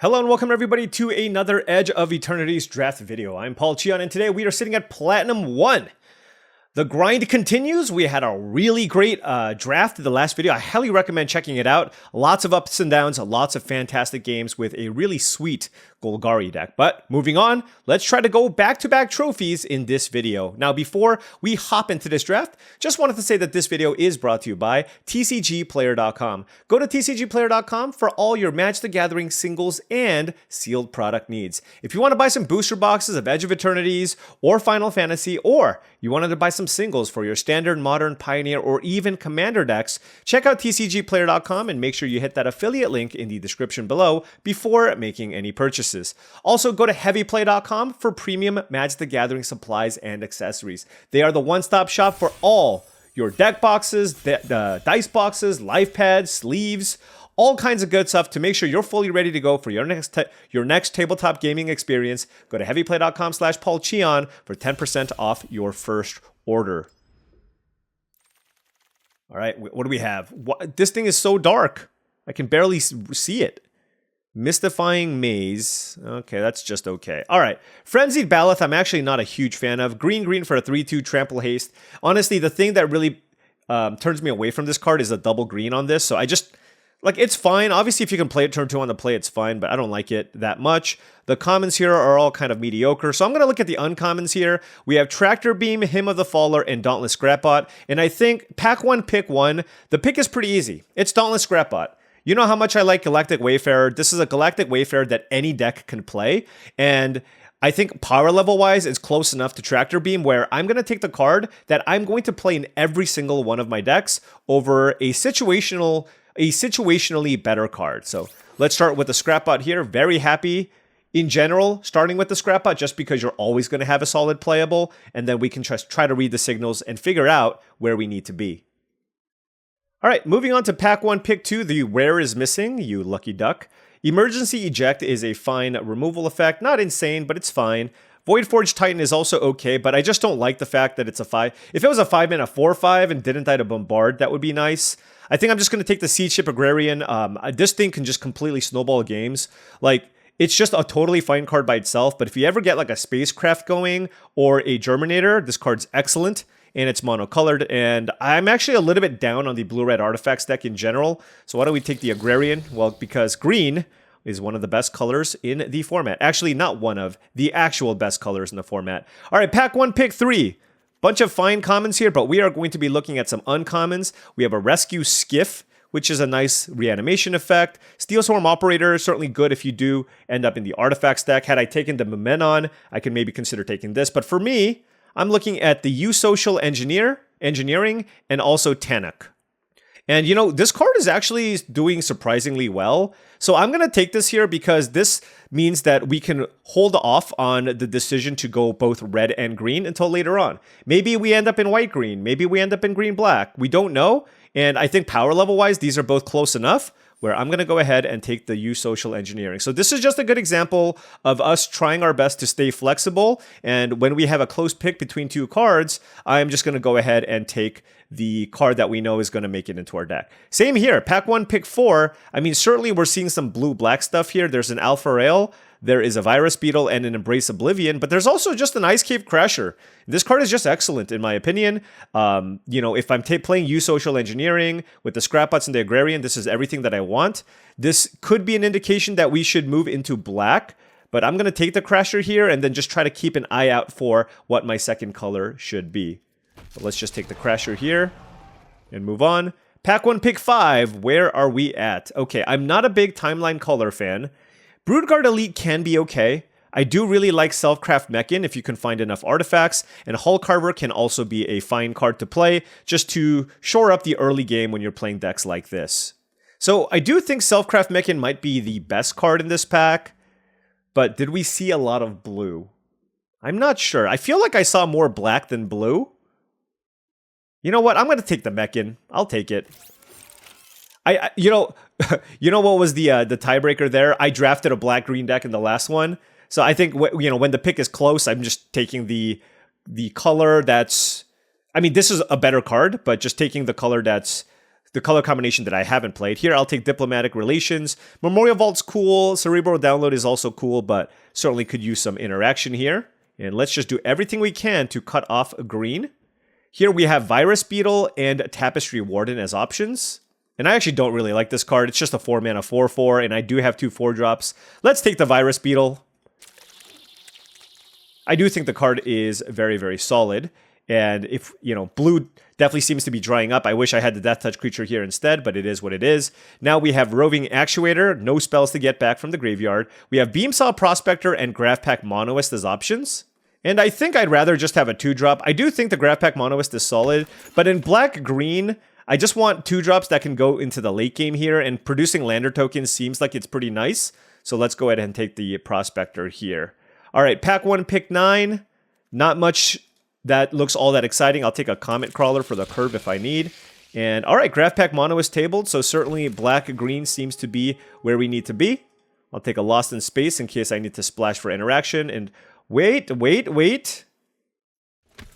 Hello and welcome everybody to another Edge of Eternities draft video. I'm Paul Cheon and today we are sitting at Platinum 1. The grind continues. We had a really great draft in the last video. I highly recommend checking it out. Lots of ups and downs, lots of fantastic games with a really sweet Golgari deck. But moving on, let's try to go back-to-back trophies in this video. Now, before we hop into this draft, just wanted to say that this video is brought to you by TCGplayer.com. Go to TCGplayer.com for all your Magic the Gathering singles and sealed product needs. If you want to buy some booster boxes of Edge of Eternities or Final Fantasy, or you wanted to buy some singles for your standard, modern, pioneer, or even commander decks, check out TCGplayer.com and make sure you hit that affiliate link in the description below before making any purchases. Also, go to heavyplay.com for premium Magic the Gathering supplies and accessories. They are the one-stop shop for all your deck boxes, the dice boxes, life pads, sleeves, all kinds of good stuff to make sure you're fully ready to go for your next tabletop gaming experience. Go to heavyplay.com/paulcheon for 10% off your first order. All right, what do we have? This thing is so dark. I can barely see it. Mystifying Maze. Okay, that's just okay. All right. Frenzied Baloth, I'm actually not a huge fan of. Green for a 3/2 trample haste. Honestly, the thing that really turns me away from this card is a double green on this. So I just, like, it's fine. Obviously, if you can play it turn 2 on the play, it's fine, but I don't like it that much. The commons here are all kind of mediocre. So I'm going to look at the uncommons here. We have Tractor Beam, Hymn of the Faller, and Dauntless Scrapbot. And I think pack 1, pick 1. The pick is pretty easy. It's Dauntless Scrapbot. You know how much I like Galactic Wayfarer. This is a Galactic Wayfarer that any deck can play. And I think power level wise, it's close enough to Tractor Beam where I'm going to take the card that I'm going to play in every single one of my decks over a situationally better card. So let's start with the Scrapbot here. Very happy in general, starting with the Scrapbot just because you're always going to have a solid playable. And then we can just try to read the signals and figure out where we need to be. All right, moving on to pack 1, pick 2, the Rare is Missing, you lucky duck. Emergency Eject is a fine removal effect. Not insane, but it's fine. Voidforge Titan is also okay, but I just don't like the fact that it's a 5. If it was a 5-mana 4/5 and didn't die to Bombard, that would be nice. I think I'm just going to take the Siege Ship Agrarian. This thing can just completely snowball games. Like, it's just a totally fine card by itself, but if you ever get like a Spacecraft going or a Germinator, this card's excellent. And it's monocolored, and I'm actually a little bit down on the blue-red artifacts deck in general. So why don't we take the Agrarian? Well, because green is one of the best colors in the format. Actually, not one of, the actual best colors in the format. All right, pack 1, pick 3. Bunch of fine commons here, but we are going to be looking at some uncommons. We have a Rescue Skiff, which is a nice reanimation effect. Steel Swarm Operator is certainly good if you do end up in the artifacts deck. Had I taken the Momenon, I could maybe consider taking this. But for me, I'm looking at the Eusocial Engineering, and also Tannock. And you know, this card is actually doing surprisingly well. So I'm going to take this here because this means that we can hold off on the decision to go both red and green until later on. Maybe we end up in white-green. Maybe we end up in green-black. We don't know. And I think power level-wise, these are both close enough where I'm going to go ahead and take the Eusocial Engineering. So this is just a good example of us trying our best to stay flexible. And when we have a close pick between two cards, I'm just going to go ahead and take the card that we know is going to make it into our deck. Same here, pack 1, pick 4. I mean, certainly we're seeing some blue-black stuff here. There's an Alpha Rail, there is a Virus Beetle, and an Embrace Oblivion, but there's also just an Icecave Crasher. This card is just excellent, in my opinion. You know, if I'm playing Eusocial Engineering with the Scrapbots and the Agrarian, this is everything that I want. This could be an indication that we should move into black, but I'm going to take the Crasher here and then just try to keep an eye out for what my second color should be. So let's just take the Crasher here and move on. Pack 1, pick 5. Where are we at? Okay, I'm not a big Timeline Color fan. Broodguard Elite can be okay. I do really like Selfcraft Mechan if you can find enough artifacts, and Hull Carver can also be a fine card to play just to shore up the early game when you're playing decks like this. So I do think Selfcraft Mechan might be the best card in this pack, but did we see a lot of blue? I'm not sure. I feel like I saw more black than blue. You know what? I'm going to take the Mechan. I'll take it. You know what was the tiebreaker there? I drafted a black-green deck in the last one. So I think, you know, when the pick is close, I'm just taking the color that's... I mean, this is a better card, but just taking the color that's the color combination that I haven't played. Here, I'll take Diplomatic Relations. Memorial Vault's cool. Cerebral Download is also cool, but certainly could use some interaction here. And let's just do everything we can to cut off green. Here we have Virus Beetle and Tapestry Warden as options. And I actually don't really like this card. It's just a 4-mana 4/4, and I do have 2 4-drops. Let's take the Virus Beetle. I do think the card is very, very solid. And if, you know, blue definitely seems to be drying up. I wish I had the Death Touch creature here instead, but it is what it is. Now we have Roving Actuator, no spells to get back from the graveyard. We have Beamsaw Prospector and Graph-Pack Monoist as options. And I think I'd rather just have a 2-drop. I do think the Graph-Pack Monoist is solid, but in black-green, I just want 2-drops that can go into the late game here, and producing Lander tokens seems like it's pretty nice. So let's go ahead and take the Prospector here. All right, pack 1, pick 9. Not much that looks all that exciting. I'll take a Comet Crawler for the curve if I need. And all right, Graph-Pack Mono is tabled, so certainly black-green seems to be where we need to be. I'll take a Lost in Space in case I need to splash for interaction. And wait.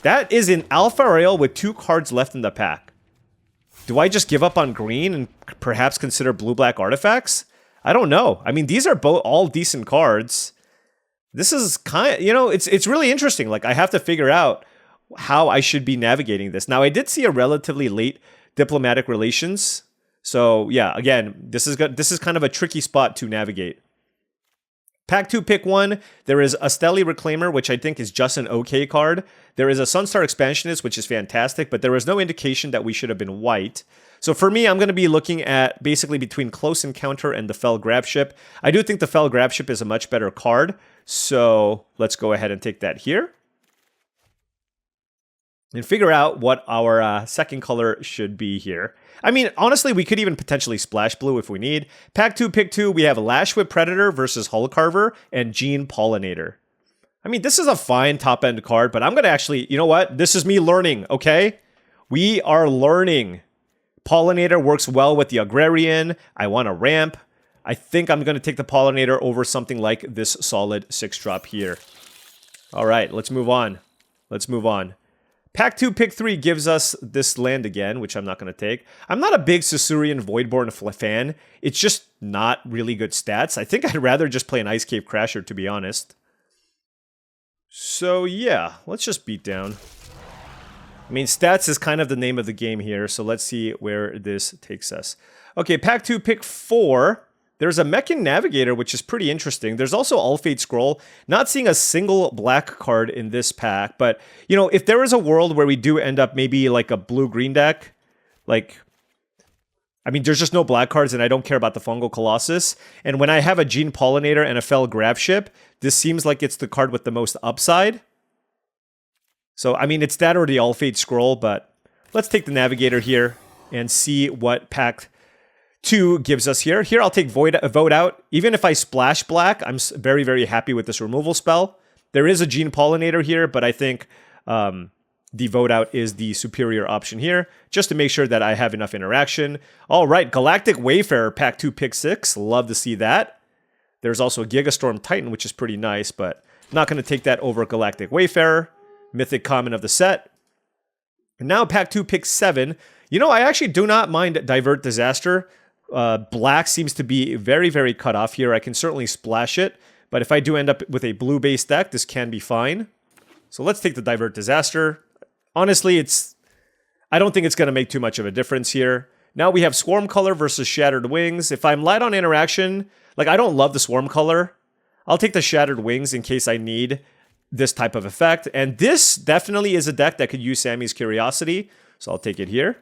That is an Alpha Rail with 2 cards left in the pack. Do I just give up on green and perhaps consider blue-black artifacts? I don't know. I mean, these are both all decent cards. This is kind of, you know, it's really interesting. Like, I have to figure out how I should be navigating this. Now, I did see a relatively late Diplomatic Relations. So, yeah, again, this is kind of a tricky spot to navigate. Pack 2, pick 1. There is a Stelly Reclaimer, which I think is just an okay card. There is a Sunstar Expansionist, which is fantastic, but there was no indication that we should have been white. So for me, I'm going to be looking at basically between Close Encounter and the Fell Grabship. I do think the Fell Grabship is a much better card, so let's go ahead and take that here. And figure out what our second color should be here. I mean, honestly, we could even potentially splash blue if we need. Pack 2, pick 2, we have Lashwhip Predator versus Hull Carver and Gene Pollinator. I mean, this is a fine top-end card, but I'm going to actually, you know what? This is me learning, okay? We are learning. Pollinator works well with the Agrarian. I want a ramp. I think I'm going to take the Pollinator over something like this solid 6-drop here. All right, let's move on. Let's move on. Pack 2, pick 3 gives us this land again, which I'm not going to take. I'm not a big Sisurian Voidborn fan. It's just not really good stats. I think I'd rather just play an Icecave Crasher, to be honest. So yeah, let's just beat down. I mean, stats is kind of the name of the game here, so let's see where this takes us. Okay, pack 2, pick 4. There's a Mechan Navigator, which is pretty interesting. There's also Ulfate Scroll. Not seeing a single black card in this pack, but, you know, if there is a world where we do end up maybe like a blue-green deck, like, I mean, there's just no black cards, and I don't care about the Fungal Colossus. And when I have a Gene Pollinator and a Fell Grabship, this seems like it's the card with the most upside. So, I mean, it's that or the Ulfate Scroll, but let's take the Navigator here and see what pack 2 gives us here. Here, I'll take Vote Out. Even if I splash black, I'm very, very happy with this removal spell. There is a Gene Pollinator here, but I think the Vote Out is the superior option here, just to make sure that I have enough interaction. All right, Galactic Wayfarer, pack 2, pick 6. Love to see that. There's also a Gigastorm Titan, which is pretty nice, but not going to take that over Galactic Wayfarer. Mythic Common of the set. And now pack 2, pick 7. You know, I actually do not mind Divert Disaster. Black seems to be very, very cut off here. I can certainly splash it, but if I do end up with a blue-based deck, this can be fine. So let's take the Divert Disaster. Honestly, I don't think it's going to make too much of a difference here. Now we have Swarm Color versus Shattered Wings. If I'm light on interaction, like, I don't love the Swarm Color. I'll take the Shattered Wings in case I need this type of effect. And this definitely is a deck that could use Sammy's Curiosity, so I'll take it here.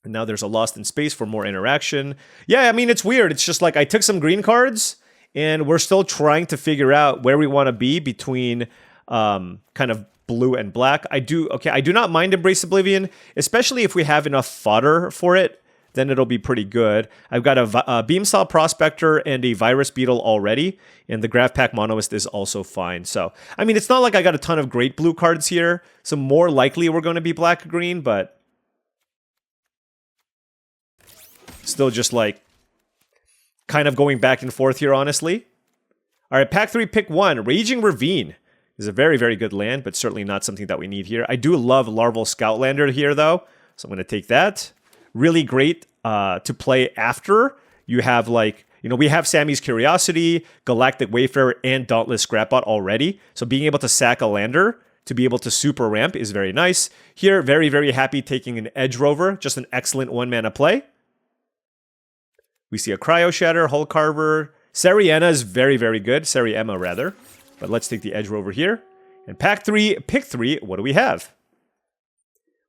And now there's a Lost in Space for more interaction. Yeah, I mean, it's weird. It's just like I took some green cards, and we're still trying to figure out where we want to be between kind of blue and black. I do not mind Embrace Oblivion, especially if we have enough fodder for it, then it'll be pretty good. I've got a Beamsaw Prospector and a Virus Beetle already, and the Graph-Pack Monoist is also fine. So, I mean, it's not like I got a ton of great blue cards here, so more likely we're going to be black-green, but still just like kind of going back and forth here, honestly. All right, pack 3, pick 1. Raging Ravine is a very, very good land, but certainly not something that we need here. I do love Larval Scoutlander here, though, so I'm going to take that. really great to play after you have like, you know, we have Sammy's Curiosity, Galactic Wayfarer, and Dauntless Scrapbot already. So being able to sack a lander to be able to super ramp is very nice. Here, very, very happy taking an Edge Rover. Just an excellent 1-mana play. We see a Cryo Shatter, Hull Carver. Sariana is very, very good. Sariemma, rather. But let's take the Edge Rover here. And pack 3, pick 3, what do we have?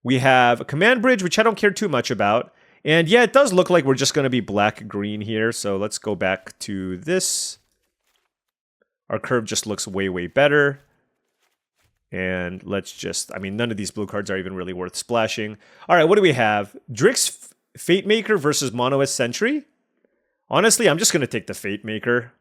We have a Command Bridge, which I don't care too much about. And yeah, it does look like we're just going to be black-green here. So let's go back to this. Our curve just looks way, way better. And let's just, I mean, none of these blue cards are even really worth splashing. All right, what do we have? Drix Fate Maker versus Monoist Sentry. Honestly, I'm just going to take the Fate Maker.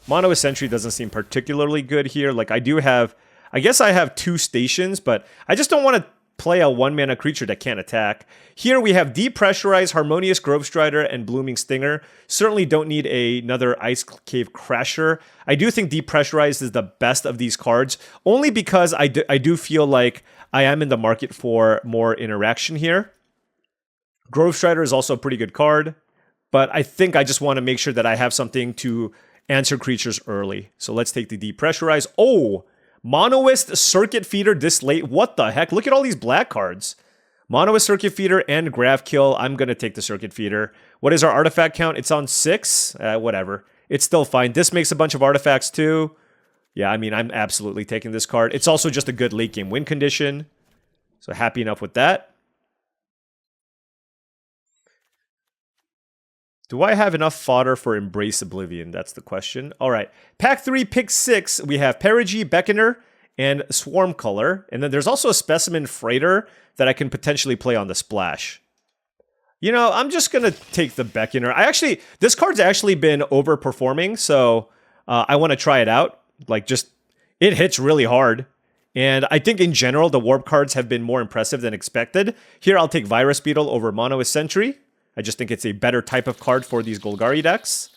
Monoist Sentry doesn't seem particularly good here. Like, I do have, I guess I have 2 stations, but I just don't want to play a 1-mana creature that can't attack. Here we have Depressurize, Harmonious Grove Strider, and Blooming Stinger. Certainly don't need another Icecave Crasher. I do think Depressurize is the best of these cards, only because I do feel like I am in the market for more interaction here. Grove Strider is also a pretty good card, but I think I just want to make sure that I have something to answer creatures early. So let's take the Depressurize. Oh! Monoist Circuit Feeder this late. What the heck? Look at all these black cards. Monoist Circuit Feeder and Grav Kill. I'm going to take the Circuit Feeder. What is our artifact count? It's on 6. Whatever. It's still fine. This makes a bunch of artifacts too. Yeah, I mean, I'm absolutely taking this card. It's also just a good late game win condition. So happy enough with that. Do I have enough fodder for Embrace Oblivion? That's the question. All right. Pack 3, pick 6. We have Perigee, Beckoner, and Swarm Color. And then there's also a Specimen Freighter that I can potentially play on the splash. You know, I'm just going to take the Beckoner. This card's actually been overperforming, so I want to try it out. Like, just, it hits really hard. And I think in general, the Warp cards have been more impressive than expected. Here, I'll take Virus Beetle over Monoist Sentry. I just think it's a better type of card for these Golgari decks.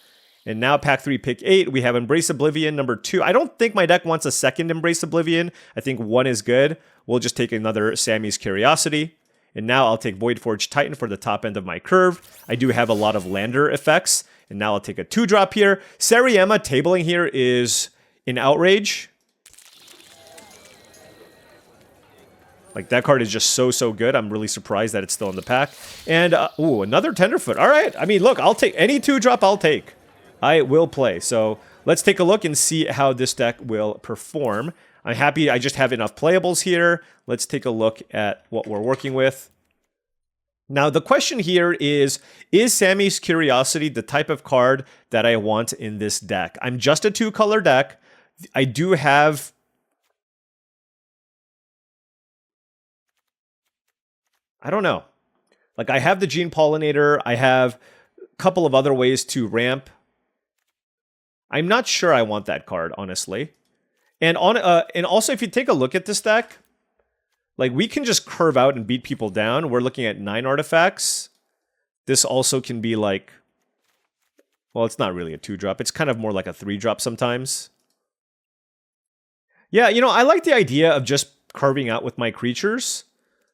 And now pack 3, pick 8, we have Embrace Oblivion number 2. I don't think my deck wants a second Embrace Oblivion. I think 1 is good. We'll just take another Sammy's Curiosity. And now I'll take Voidforge Titan for the top end of my curve. I do have a lot of Lander effects. And now I'll take a 2-drop here. Sariemma tabling here is an outrage. Like, that card is just so good. I'm really surprised that it's still in the pack. And, ooh, another Tenderfoot. All right. I mean, look, I'll take any 2-drop I'll take. I will play. So let's take a look and see how this deck will perform. I'm happy I just have enough playables here. Let's take a look at what we're working with. Now, the question here is Sammy's Curiosity the type of card that I want in this deck? I'm just a 2-color deck. I do have... I don't know. Like, I have the Gene Pollinator. I have a couple of other ways to ramp. I'm not sure I want that card, honestly. And also, if you take a look at this deck, like, we can just curve out and beat people down. We're looking at 9 artifacts. This also can be like... Well, it's not really a 2-drop. It's kind of more like a 3-drop sometimes. Yeah, you know, I like the idea of just carving out with my creatures.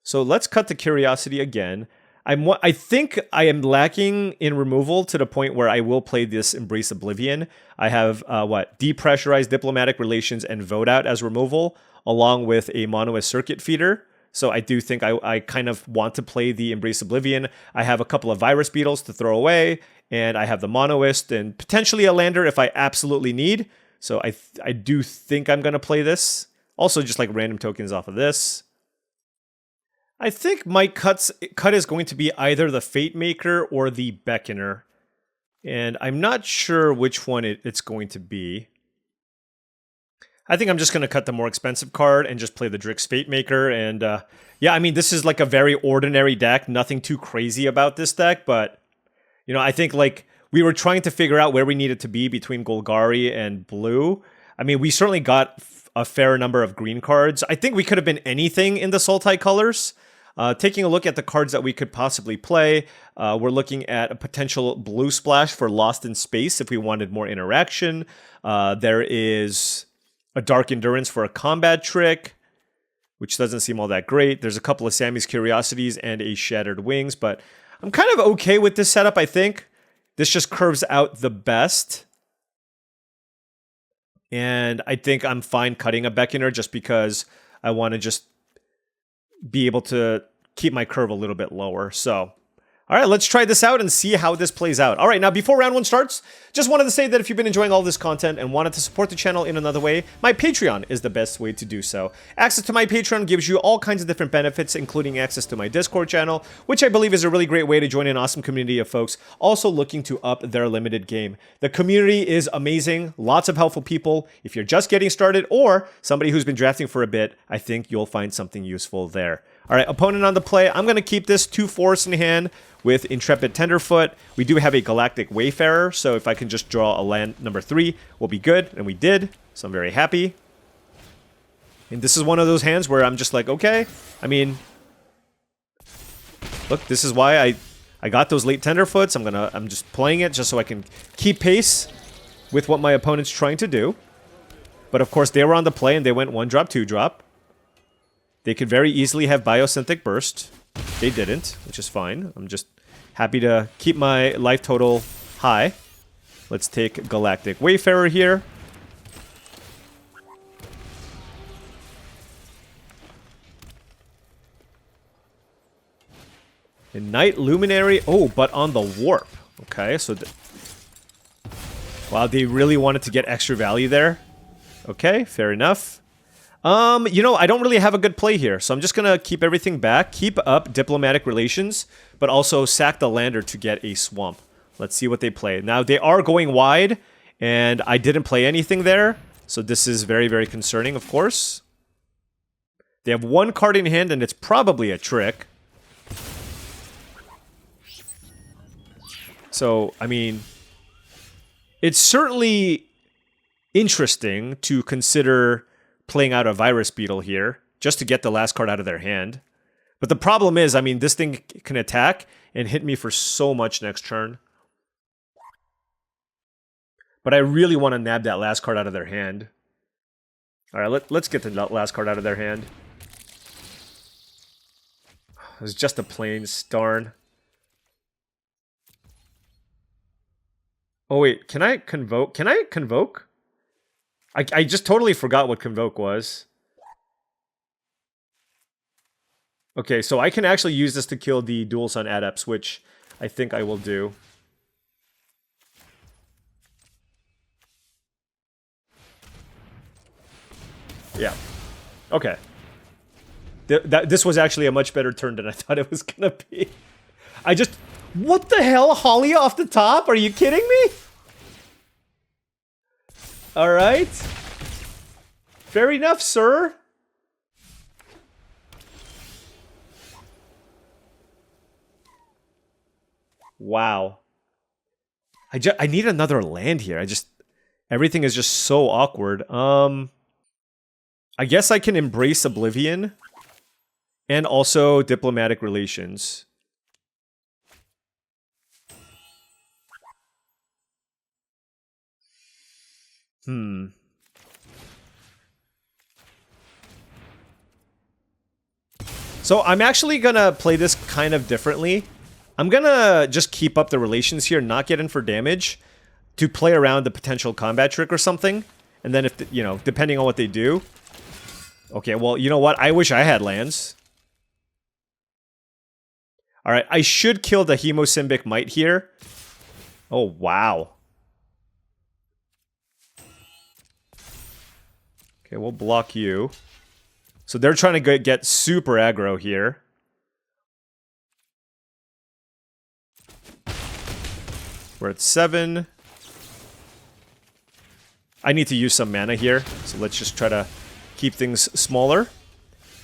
So let's cut the Curiosity again. I think I am lacking in removal to the point where I will play this Embrace Oblivion. I have, Depressurize, Diplomatic Relations, and Vote Out as removal, along with a Monoist Circuit Feeder. So I do think I kind of want to play the Embrace Oblivion. I have a couple of Virus Beetles to throw away, and I have the Monoist and potentially a Lander if I absolutely need. So I do think I'm going to play this. Also, just like random tokens off of this. I think my cut is going to be either the Fate Maker or the Beckoner. And I'm not sure which one it's going to be. I think I'm just going to cut the more expensive card and just play the Drix Fate Maker. And yeah, I mean, this is like a very ordinary deck. Nothing too crazy about this deck. But, you know, I think like we were trying to figure out where we needed to be between Golgari and blue. I mean, we certainly got a fair number of green cards. I think we could have been anything in the Sultai colors. Taking a look at the cards that we could possibly play, we're looking at a potential blue splash for Lost in Space if we wanted more interaction. There is a Dark Endurance for a combat trick, which doesn't seem all that great. There's a couple of Sammy's Curiosities and a Shattered Wings, but I'm kind of okay with this setup, I think. This just curves out the best. And I think I'm fine cutting a Beckoner just because I want to just be able to keep my curve a little bit lower. So, all right, let's try this out and see how this plays out. All right, now before round one starts, just wanted to say that if you've been enjoying all this content and wanted to support the channel in another way, my Patreon is the best way to do so. Access to my Patreon gives you all kinds of different benefits, including access to my Discord channel, which I believe is a really great way to join an awesome community of folks also looking to up their limited game. The community is amazing, lots of helpful people. If you're just getting started or somebody who's been drafting for a bit, I think you'll find something useful there. All right, opponent on the play. I'm going to keep this 2 forests in hand with Intrepid Tenderfoot. We do have a Galactic Wayfarer, so if I can just draw a land number 3, we'll be good, and we did, so I'm very happy. And this is one of those hands where I'm just like, okay, I mean, look, this is why I got those late Tenderfoots. I'm just playing it just so I can keep pace with what my opponent's trying to do. But of course, they were on the play and they went 1-drop, 2-drop. They could very easily have Biosynthetic Burst. They didn't, which is fine. I'm just happy to keep my life total high. Let's take Galactic Wayfarer here. And Night Luminary. Oh, but on the warp. Okay, so... wow, they really wanted to get extra value there. Okay, fair enough. You know, I don't really have a good play here, so I'm just gonna keep everything back, keep up diplomatic relations, but also sack the lander to get a swamp. Let's see what they play. Now, they are going wide, and I didn't play anything there, so this is very, very concerning, of course. They have 1 card in hand, and it's probably a trick. So, I mean, it's certainly interesting to consider playing out a Virus Beetle here, just to get the last card out of their hand. But the problem is, I mean, this thing can attack and hit me for so much next turn. But I really want to nab that last card out of their hand. Alright, let's get the last card out of their hand. It was just a Plains, darn. Oh wait, can I convoke? Can I convoke? I just totally forgot what Convoke was. Okay, so I can actually use this to kill the Dual Sun Adepts, which I think I will do. Yeah. Okay. This was actually a much better turn than I thought it was gonna be. I just... what the hell? Holly off the top? Are you kidding me? Alright. Fair enough, sir. Wow. I need another land here. Everything is just so awkward. I guess I can embrace Oblivion and also diplomatic relations. So I'm actually gonna play this kind of differently. I'm gonna just keep up the relations here, not get in for damage, to play around the potential combat trick or something. And then if, you know, depending on what they do. Okay, well, you know what? I wish I had lands. Alright, I should kill the Hemosymbic Might here. Oh, wow. Okay, we'll block you. So they're trying to get super aggro here. We're at 7. I need to use some mana here, so let's just try to keep things smaller.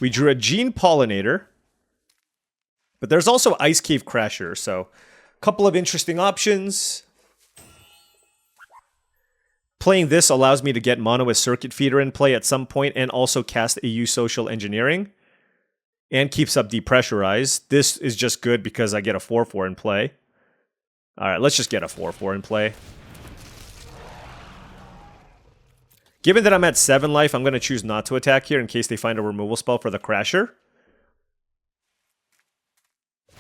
We drew a Gene Pollinator. But there's also Icecave Crasher, so a couple of interesting options. Playing this allows me to get Mono with Circuit Feeder in play at some point and also cast AU Social Engineering. And keeps up Depressurize. This is just good because I get a 4/4 in play. Alright, let's just get a 4/4 in play. Given that I'm at 7 life, I'm going to choose not to attack here in case they find a removal spell for the Crasher.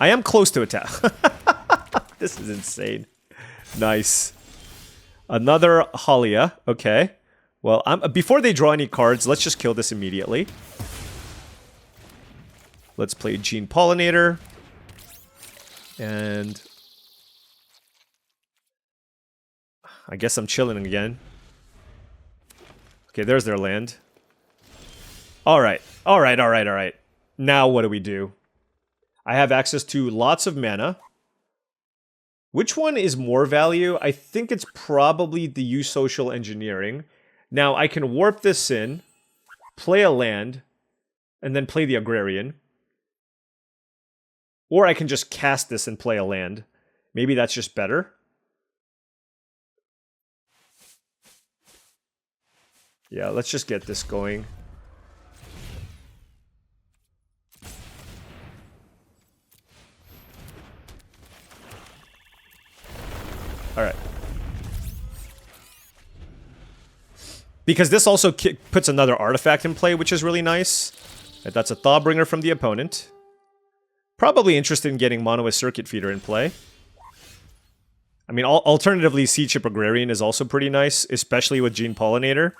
I am close to attack. This is insane. Nice. Another Halia. Okay. Well, before they draw any cards, let's just kill this immediately. Let's play Gene Pollinator. And I guess I'm chilling again. Okay, there's their land. Alright. Alright. Now what do we do? I have access to lots of mana. Which one is more value? I think it's probably the use social engineering. Now, I can warp this in, play a land, and then play the Agrarian. Or I can just cast this and play a land. Maybe that's just better. Yeah, let's just get this going. Alright. Because this also puts another artifact in play, which is really nice. That's a Thawbringer from the opponent. Probably interested in getting Mono-Ith Circuit Feeder in play. I mean, alternatively, Seed Chip Agrarian is also pretty nice, especially with Gene Pollinator.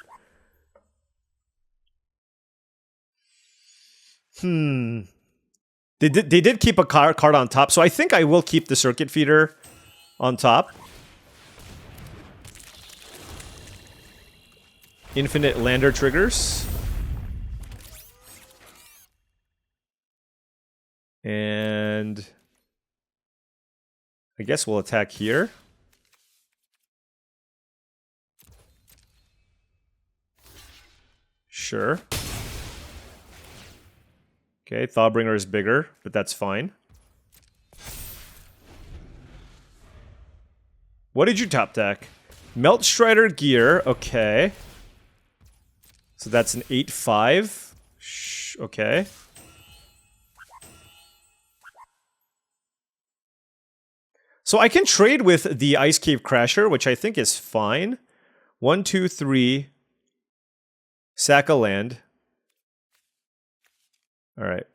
They did keep a card on top, so I think I will keep the Circuit Feeder on top. Infinite Lander triggers. And I guess we'll attack here. Sure. Okay, Thawbringer is bigger, but that's fine. What did you top deck? Melt Strider Gear, okay. So that's an 8/5. Okay. So I can trade with the Icecave Crasher, which I think is fine. 1, 2, 3. Sack a land. Alright.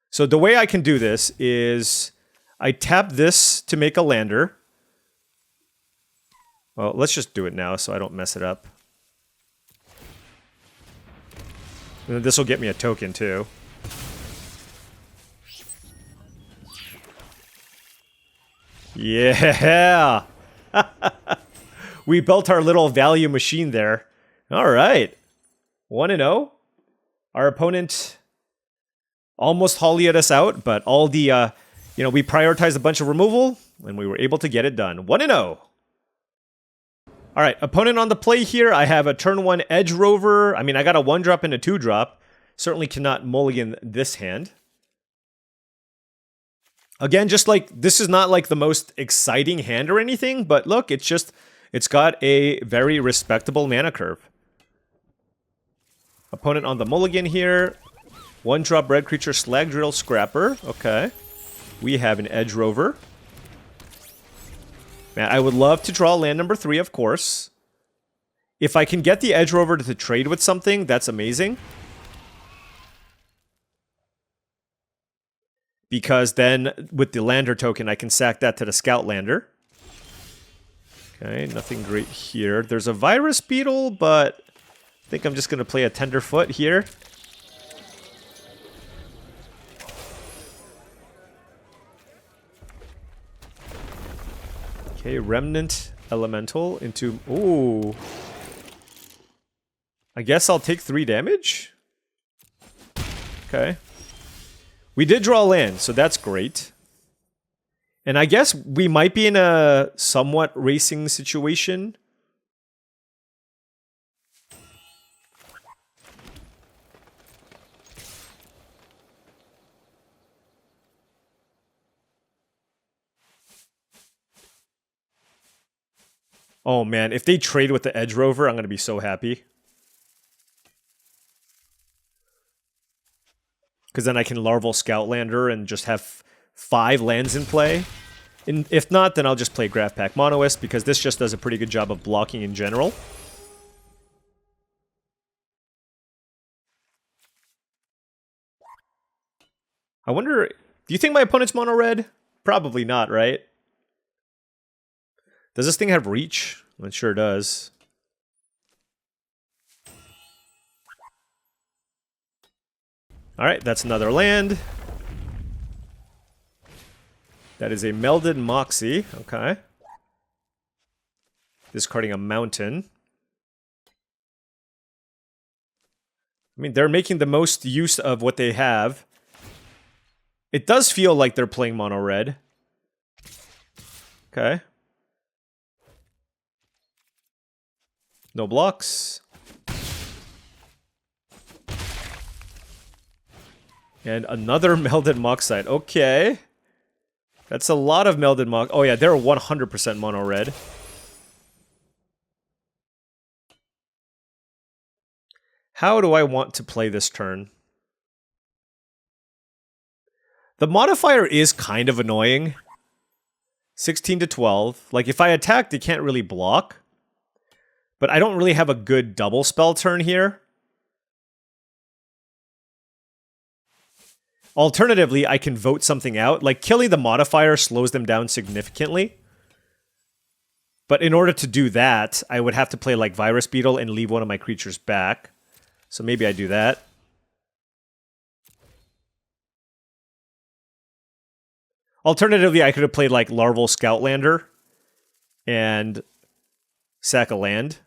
So the way I can do this is I tap this to make a lander. Well, let's just do it now so I don't mess it up. And then this will get me a token too. Yeah! We built our little value machine there. Alright. 1-0. Our opponent almost hollied us out, but all the, we prioritized a bunch of removal, and we were able to get it done. 1-0. Alright, opponent on the play here. I have a turn 1 Edge Rover. I mean, I got a 1-drop and a 2-drop. Certainly cannot mulligan this hand. Again, just like, this is not like the most exciting hand or anything, but look, it's got a very respectable mana curve. Opponent on the mulligan here. 1-drop red creature, Slag Drill Scrapper. Okay. We have an Edge Rover. Man, I would love to draw land number 3, of course. If I can get the Edge Rover to trade with something, that's amazing. Because then, with the Lander token, I can sack that to the Scout Lander. Okay, nothing great here. There's a Virus Beetle, but I think I'm just going to play a Tenderfoot here. Okay, Remnant Elemental into... Ooh. I guess I'll take 3 damage? Okay. We did draw land, so that's great. And I guess we might be in a somewhat racing situation. Oh man, if they trade with the Edge Rover, I'm going to be so happy. Because then I can Larval Scoutlander and just have 5 lands in play. And if not, then I'll just play Graph Pack Mono-Ith, because this just does a pretty good job of blocking in general. I wonder Do you think my opponent's mono red? Probably not, right? Does this thing have reach? It sure does. Alright, that's another land. That is a Melded Moxie. Okay. Discarding a mountain. I mean, they're making the most use of what they have. It does feel like they're playing mono red. Okay. No blocks. And another Melded Moxite. Okay. That's a lot of Melded Mox. Oh yeah, they're 100% mono red. How do I want to play this turn? The modifier is kind of annoying. 16 to 12. Like, if I attack, they can't really block. But I don't really have a good double spell turn here. Alternatively, I can vote something out. Like, killing the modifier slows them down significantly. But in order to do that, I would have to play, like, Virus Beetle and leave one of my creatures back. So maybe I do that. Alternatively, I could have played, like, Larval Scoutlander and sack a land.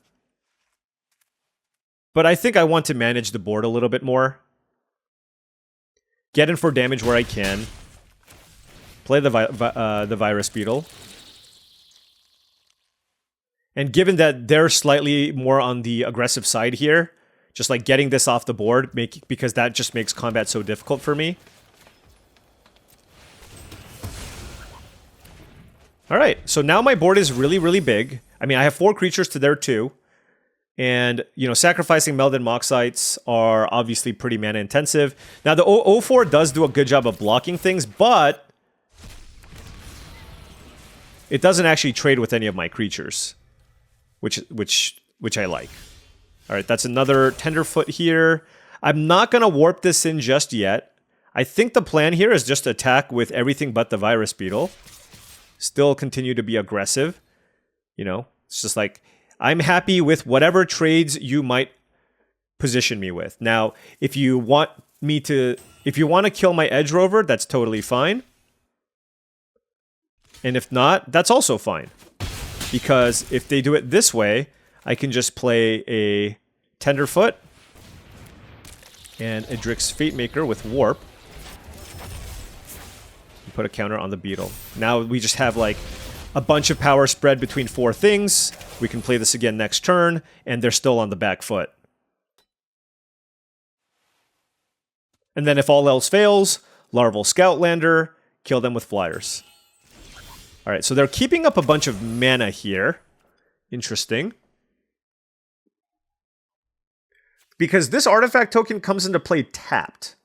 But I think I want to manage the board a little bit more. Get in for damage where I can. Play the Virus Beetle. And given that they're slightly more on the aggressive side here, just like getting this off the board, because that just makes combat so difficult for me. Alright, so now my board is really, really big. I mean, I have 4 creatures to their 2. And, you know, sacrificing Melded Moxites are obviously pretty mana intensive. Now, the 0-4 does do a good job of blocking things, but it doesn't actually trade with any of my creatures, which I like. All right, that's another Tenderfoot here. I'm not going to warp this in just yet. I think the plan here is just attack with everything but the Virus Beetle. Still continue to be aggressive. You know, it's just like, I'm happy with whatever trades you might position me with. Now, if you want to kill my Edge Rover, that's totally fine. And if not, that's also fine. Because if they do it this way, I can just play a Tenderfoot and a Drix Fatemaker with Warp. And put a counter on the Beetle. Now we just have like a bunch of power spread between 4 things. We can play this again next turn, and they're still on the back foot. And then if all else fails, Larval Scoutlander, kill them with flyers. Alright, so they're keeping up a bunch of mana here. Interesting. Because this artifact token comes into play tapped.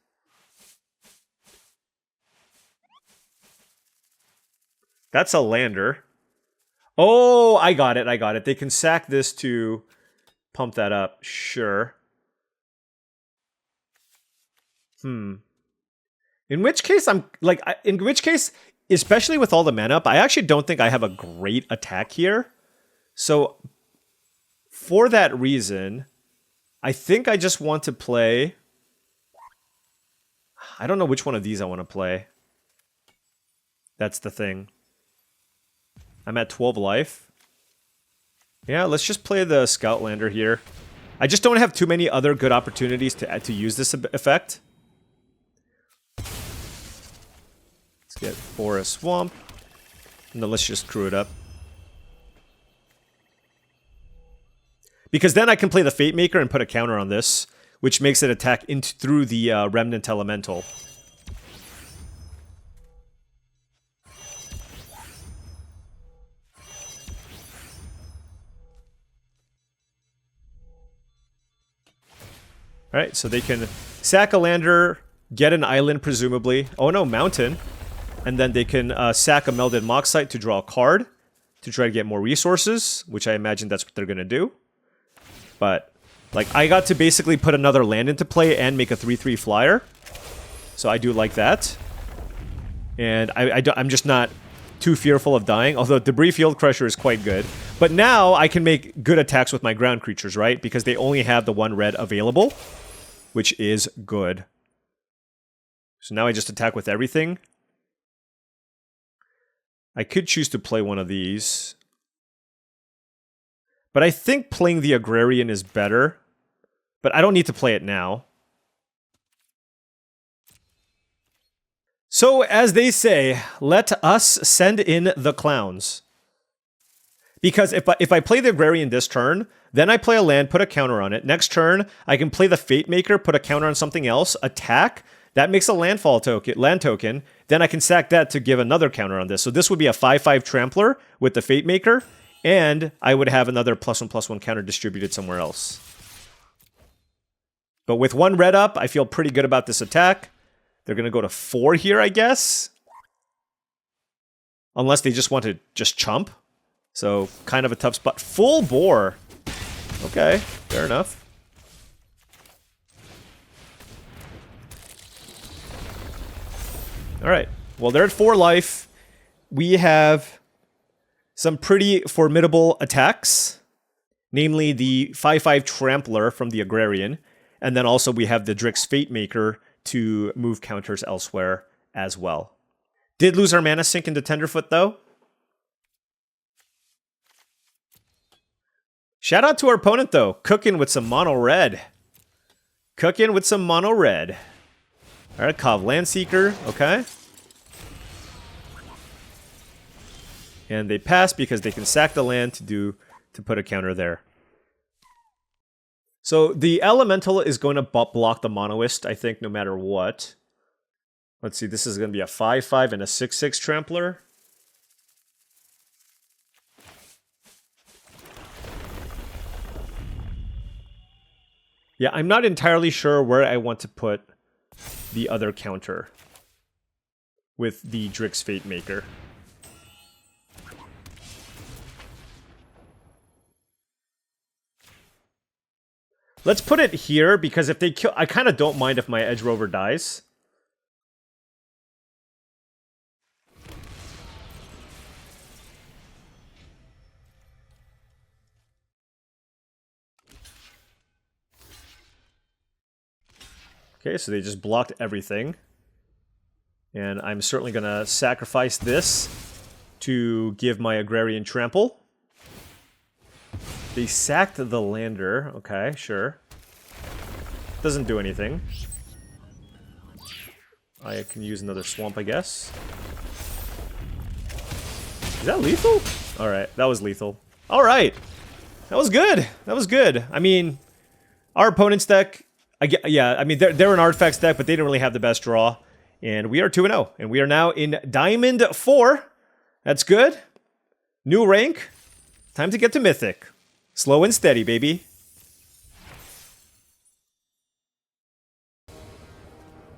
That's a lander. Oh, I got it, I got it. They can sack this to pump that up. Sure. In which case, especially with all the mana up, I actually don't think I have a great attack here. So, for that reason, I think I just want to play... I don't know which one of these I want to play. That's the thing. I'm at 12 life. Yeah, let's just play the Scoutlander here. I just don't have too many other good opportunities to use this effect. Let's get Forest Swamp. And then let's just crew it up. Because then I can play the Fatemaker and put a counter on this, which makes it attack through the Remnant Elemental. Alright, so they can sack a lander, get an island presumably. Oh no, mountain. And then they can sack a Melded Moxite to draw a card to try to get more resources, which I imagine that's what they're going to do. But, like, I got to basically put another land into play and make a 3/3 flyer. So I do like that. And I'm just not too fearful of dying, although Debris Field Crusher is quite good. But now I can make good attacks with my ground creatures, right? Because they only have the 1 red available, which is good. So now I just attack with everything. I could choose to play one of these. But I think playing the Agrarian is better. But I don't need to play it now. So, as they say, let us send in the clowns. Because if I play the Agrarian this turn, then I play a land, put a counter on it. Next turn, I can play the Fate Maker, put a counter on something else, attack. That makes a land token. Then I can sack that to give another counter on this. So this would be a 5/5 Trampler with the Fate Maker, and I would have another +1/+1 counter distributed somewhere else. But with 1 red up, I feel pretty good about this attack. They're going to go to 4 here, I guess. Unless they just want to just chump. So, kind of a tough spot. Full bore. Okay, fair enough. Alright, well they're at 4 life. We have some pretty formidable attacks. Namely the 5/5 Trampler from the Agrarian. And then also we have the Drix Fate Maker to move counters elsewhere as well. Did lose our mana sink into Tenderfoot though. Shout out to our opponent though, cooking with some mono red. Cooking with some mono red. Alright, Kov Landseeker, okay. And they pass because they can sack the land to put a counter there. So the Elemental is going to block the Monoist, I think, no matter what. Let's see, this is going to be a 5/5 and a 6/6 Trampler. Yeah, I'm not entirely sure where I want to put the other counter with the Drix Fate Maker. Let's put it here, because if they kill... I kind of don't mind if my Edge Rover dies. Okay, so they just blocked everything. And I'm certainly going to sacrifice this to give my Agrarian Trample. They sacked the lander. Okay, sure. Doesn't do anything. I can use another swamp, I guess. Is that lethal? Alright, that was lethal. Alright! That was good! That was good. I mean, our opponent's deck... yeah, I mean, they're an Artifacts deck, but they didn't really have the best draw. And we are 2-0. And we are now in Diamond 4. That's good. New rank. Time to get to Mythic. Slow and steady, baby.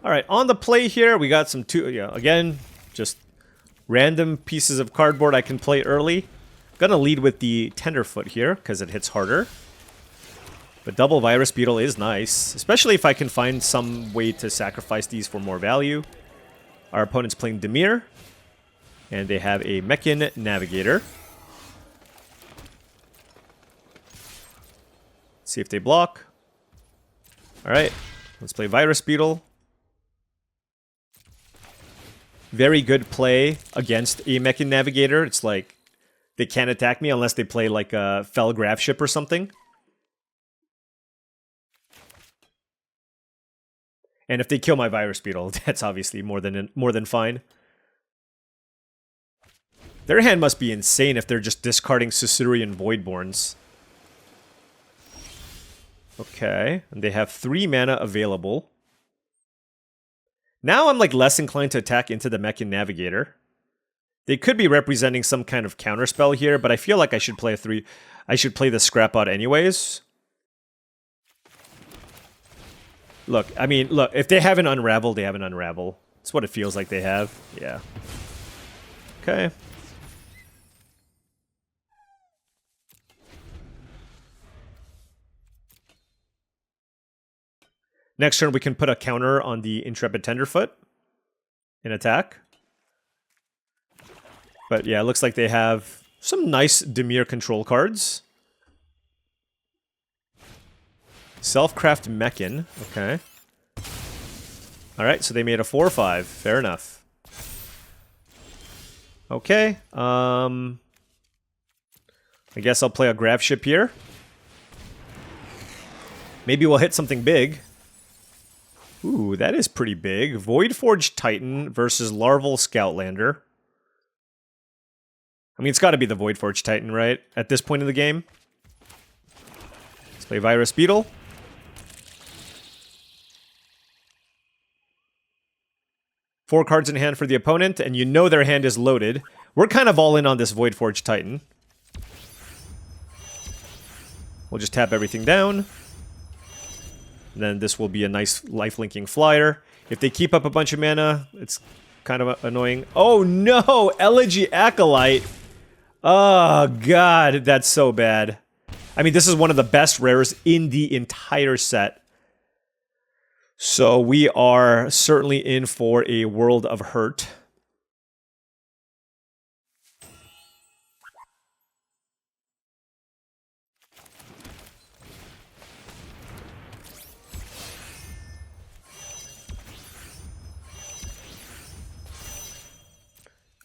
Alright, on the play here, we got some again, just random pieces of cardboard I can play early. Gonna lead with the Tenderfoot here, because it hits harder. But double Virus Beetle is nice, especially if I can find some way to sacrifice these for more value. Our opponent's playing Dimir, and they have a Mechan Navigator. See if they block. Alright, let's play Virus Beetle. Very good play against a Mechan Navigator. It's like, they can't attack me unless they play like a Fell Graph Ship or something. And if they kill my Virus Beetle, that's obviously more than fine. Their hand must be insane if they're just discarding Susurian Voidborns. Okay, and they have 3 mana available. Now I'm like less inclined to attack into the Mechan Navigator. They could be representing some kind of counterspell here, but I feel like I should play I should play the Scrap Out anyways. Look, I mean, look, if they have an Unravel, they have an Unravel. That's what it feels like they have. Yeah. Okay. Next turn, we can put a counter on the Intrepid Tenderfoot and attack. But yeah, it looks like they have some nice Dimir control cards. Self-craft Mechan. Okay. Alright, so they made a 4/5. Fair enough. Okay. I guess I'll play a grab ship here. Maybe we'll hit something big. Ooh, that is pretty big. Voidforged Titan versus Larval Scoutlander. I mean, it's got to be the Voidforged Titan, right? At this point in the game. Let's play Virus Beetle. Four cards in hand for the opponent, and you know their hand is loaded. We're kind of all in on this Voidforged Titan. We'll just tap everything down. And then this will be a nice life-linking flyer. If they keep up a bunch of mana, it's kind of annoying. Oh no! Elegy Acolyte! Oh god, that's so bad. I mean, this is one of the best rares in the entire set. So we are certainly in for a world of hurt.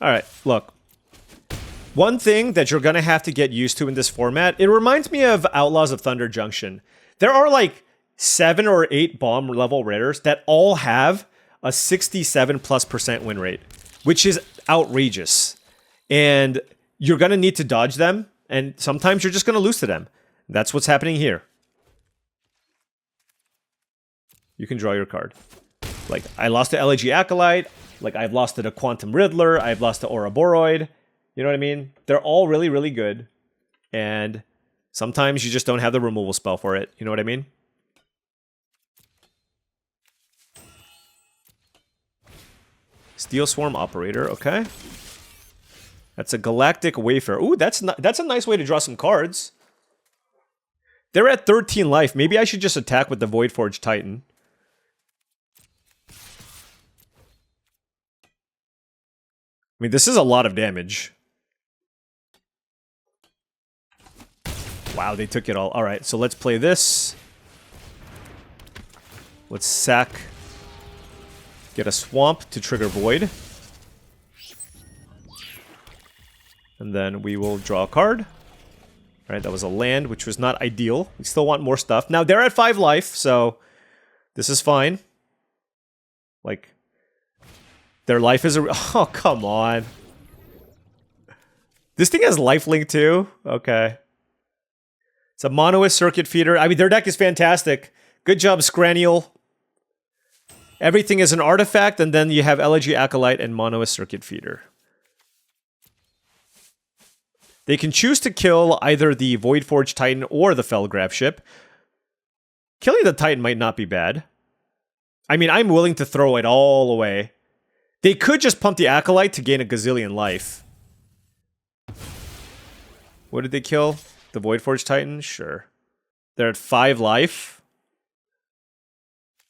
Alright, look. One thing that you're going to have to get used to in this format, it reminds me of Outlaws of Thunder Junction. There are like 7 or 8 bomb level rares that all have a 67+% win rate, which is outrageous. And you're going to need to dodge them, and sometimes you're just going to lose to them. That's what's happening here. You can draw your card. Like, I lost to Elegy Acolyte. Like, I've lost to the Quantum Riddler. I've lost to Ouroboros. You know what I mean? They're all really, really good. And sometimes you just don't have the removal spell for it. You know what I mean? Steel Swarm Operator, okay. That's a Galactic Wayfarer. Ooh, that's a nice way to draw some cards. They're at 13 life. Maybe I should just attack with the Voidforged Titan. I mean, this is a lot of damage. Wow, they took it all. Alright, so let's play this. Let's sack. Get a Swamp to trigger Void. And then we will draw a card. Alright, that was a land, which was not ideal. We still want more stuff. Now, they're at 5 life, so this is fine. Like, their life is a... Oh, come on. This thing has lifelink too? Okay. It's a Monoist Circuit Feeder. I mean, their deck is fantastic. Good job, Scraniel. Everything is an artifact, and then you have Elegy Acolyte and Monoist Circuit Feeder. They can choose to kill either the Voidforged Titan or the Fellgraph Ship. Killing the Titan might not be bad. I mean, I'm willing to throw it all away. They could just pump the Acolyte to gain a gazillion life. What did they kill? The Voidforged Titan? Sure. They're at 5 life.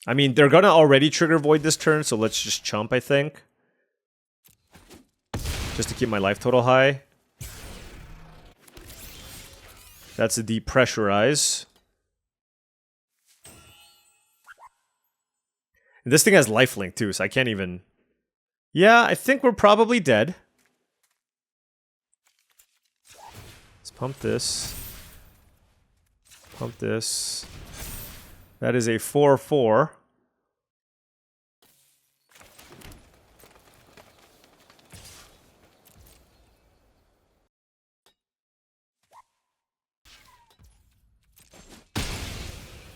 I mean, they're gonna already trigger Void this turn, so let's just chump, I think. Just to keep my life total high. That's a depressurize. And this thing has lifelink too, so I can't even... Yeah, I think we're probably dead. Let's pump this. Pump this. That is a 4/4.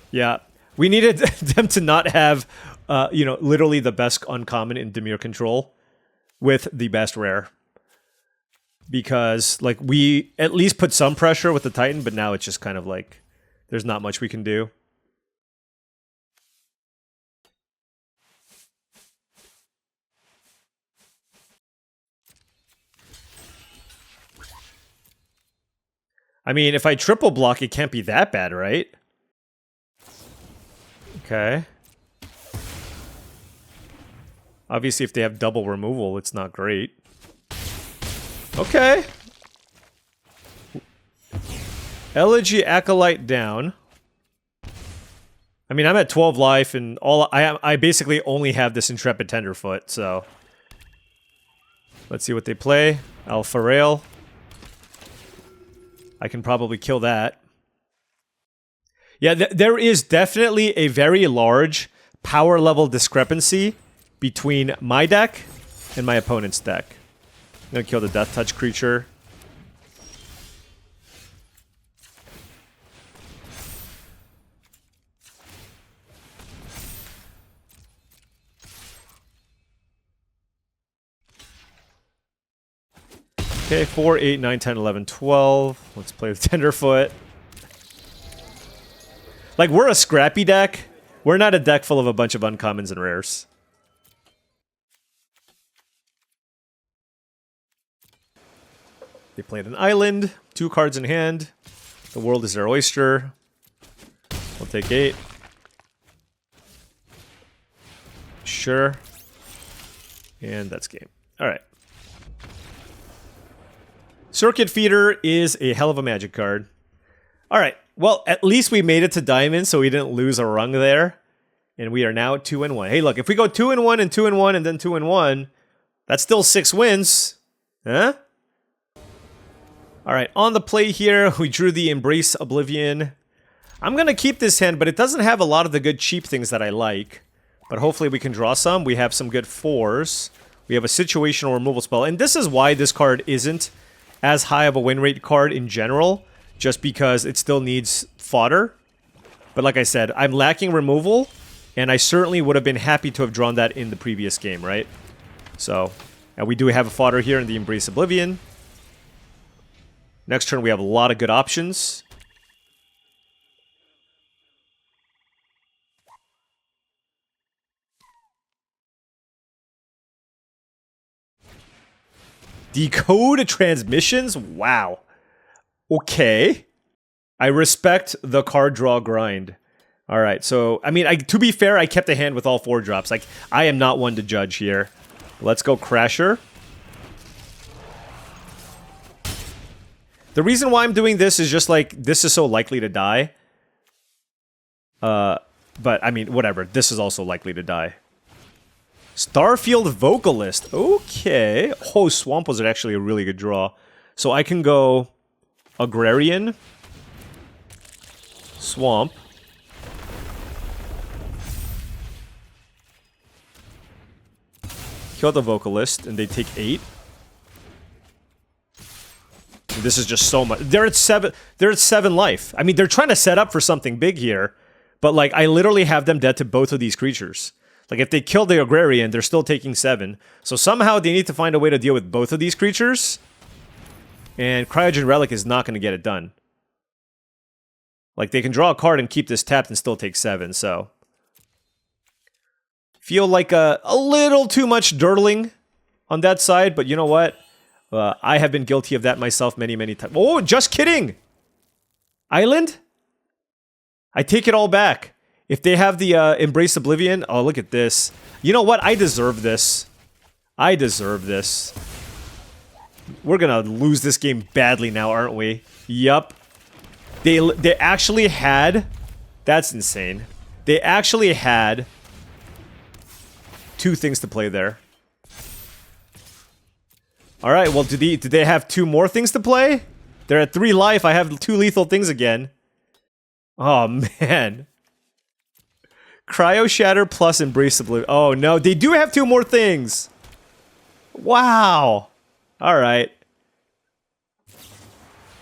Yeah, we needed them to not have, you know, literally the best uncommon in Dimir control with the best rare. Because, like, we at least put some pressure with the Titan, but now it's just kind of like, there's not much we can do. I mean, if I triple block, it can't be that bad, right? Okay. Obviously, if they have double removal, it's not great. Okay. Elegy Acolyte down. I mean, I'm at 12 life, and I basically only have this Intrepid Tenderfoot, so... Let's see what they play. Alpha Rail. I can probably kill that. Yeah, there is definitely a very large power level discrepancy between my deck and my opponent's deck. I'm gonna kill the Death Touch creature. Okay, 4, 8, 9, 10, 11, 12. Let's play with Tenderfoot. Like, we're a scrappy deck. We're not a deck full of a bunch of uncommons and rares. They played an island, 2 cards in hand. The world is their oyster. We'll take 8. Sure. And that's game. Alright. Circuit Feeder is a hell of a Magic card. Alright, well, at least we made it to Diamond, so we didn't lose a rung there. And we are now 2-1. Hey, look, if we go 2-1 and 2-1 and then 2-1, that's still 6 wins. Huh? Alright, on the play here, we drew the Embrace Oblivion. I'm going to keep this hand, but it doesn't have a lot of the good cheap things that I like. But hopefully we can draw some. We have some good 4s. We have a situational removal spell. And this is why this card isn't as high of a win rate card in general. Just because it still needs fodder. But like I said, I'm lacking removal. And I certainly would have been happy to have drawn that in the previous game, right? So, and we do have a fodder here in the Embrace Oblivion. Next turn we have a lot of good options. Decode transmissions? Wow. Okay. I respect the card draw grind. Alright, so, I mean, to be fair, I kept a hand with all 4 drops. Like, I am not one to judge here. Let's go Crasher. The reason why I'm doing this is just like, this is so likely to die. But, I mean, whatever. This is also likely to die. Starfield Vocalist. Okay. Oh, Swamp was actually a really good draw. So I can go Agrarian. Swamp. Kill the Vocalist, and they take 8. This is just so much. They're at 7. They're at 7 life. I mean, they're trying to set up for something big here, but like I literally have them dead to both of these creatures. Like if they kill the Agrarian, they're still taking 7. So somehow they need to find a way to deal with both of these creatures. And Cryogen Relic is not going to get it done. Like they can draw a card and keep this tapped and still take 7. So feel like a little too much dirtling on that side, but you know what? I have been guilty of that myself many, many times. Oh, just kidding! Island? I take it all back. If they have the Embrace Oblivion, oh, look at this. You know what? I deserve this. I deserve this. We're gonna lose this game badly now, aren't we? Yup. They actually had... That's insane. They actually had 2 things to play there. Alright, well, did they have 2 more things to play? They're at 3 life, I have 2 lethal things again. Oh, man. Cryo Shatter plus Embrace Oblivion. Oh, no, they do have 2 more things! Wow! Alright.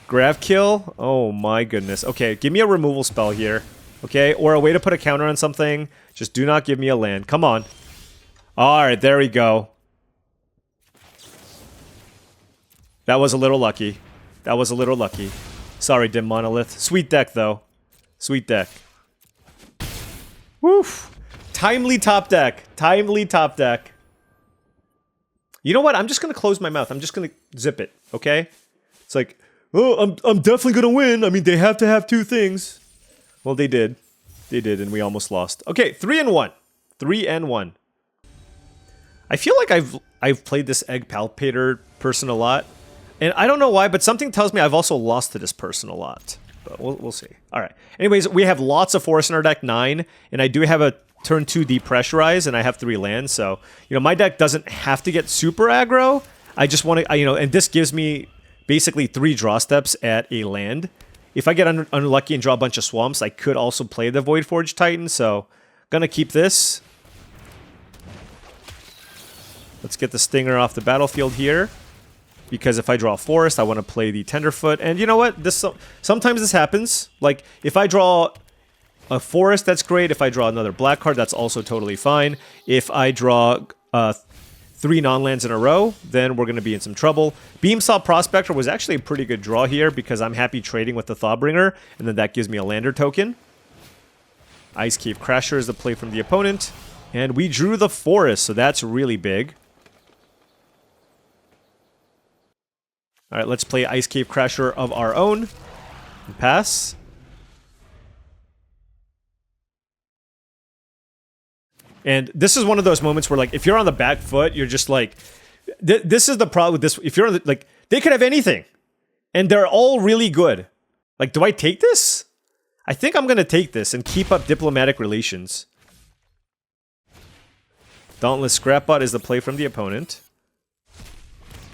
Grav Kill? Oh my goodness. Okay, give me a removal spell here. Okay, or a way to put a counter on something. Just do not give me a land. Come on. Alright, there we go. That was a little lucky. That was a little lucky. Sorry, Dim Monolith. Sweet deck, though. Sweet deck. Woof. Timely top deck. Timely top deck. You know what? I'm just gonna close my mouth. I'm just gonna zip it, okay? It's like, oh, I'm definitely gonna win. I mean, they have to have 2 things. Well, they did. They did, and we almost lost. Okay, 3-1. 3-1. I feel like I've played this Egg Palpator person a lot. And I don't know why, but something tells me I've also lost to this person a lot. But we'll see. All right. Anyways, we have lots of forests in our deck, 9. And I do have a turn 2 depressurize, and I have 3 lands. So, you know, my deck doesn't have to get super aggro. I just want to, you know, and this gives me basically 3 draw steps at a land. If I get unlucky and draw a bunch of swamps, I could also play the Voidforge Titan. So, gonna keep this. Let's get the Stinger off the battlefield here. Because if I draw a forest, I want to play the Tenderfoot. And you know what? Sometimes this happens. Like, if I draw a forest, that's great. If I draw another black card, that's also totally fine. If I draw 3 non-lands in a row, then we're going to be in some trouble. Beamsaw Prospector was actually a pretty good draw here because I'm happy trading with the Thawbringer, and then that gives me a lander token. Icecave Crasher is the play from the opponent. And we drew the forest, so that's really big. Alright, let's play Icecave Crasher of our own. And pass. And this is one of those moments where, like, if you're on the back foot, you're just like... this is the problem with this. If you're on the... Like, they could have anything. And they're all really good. Like, do I take this? I think I'm going to take this and keep up diplomatic relations. Dauntless Scrapbot is the play from the opponent.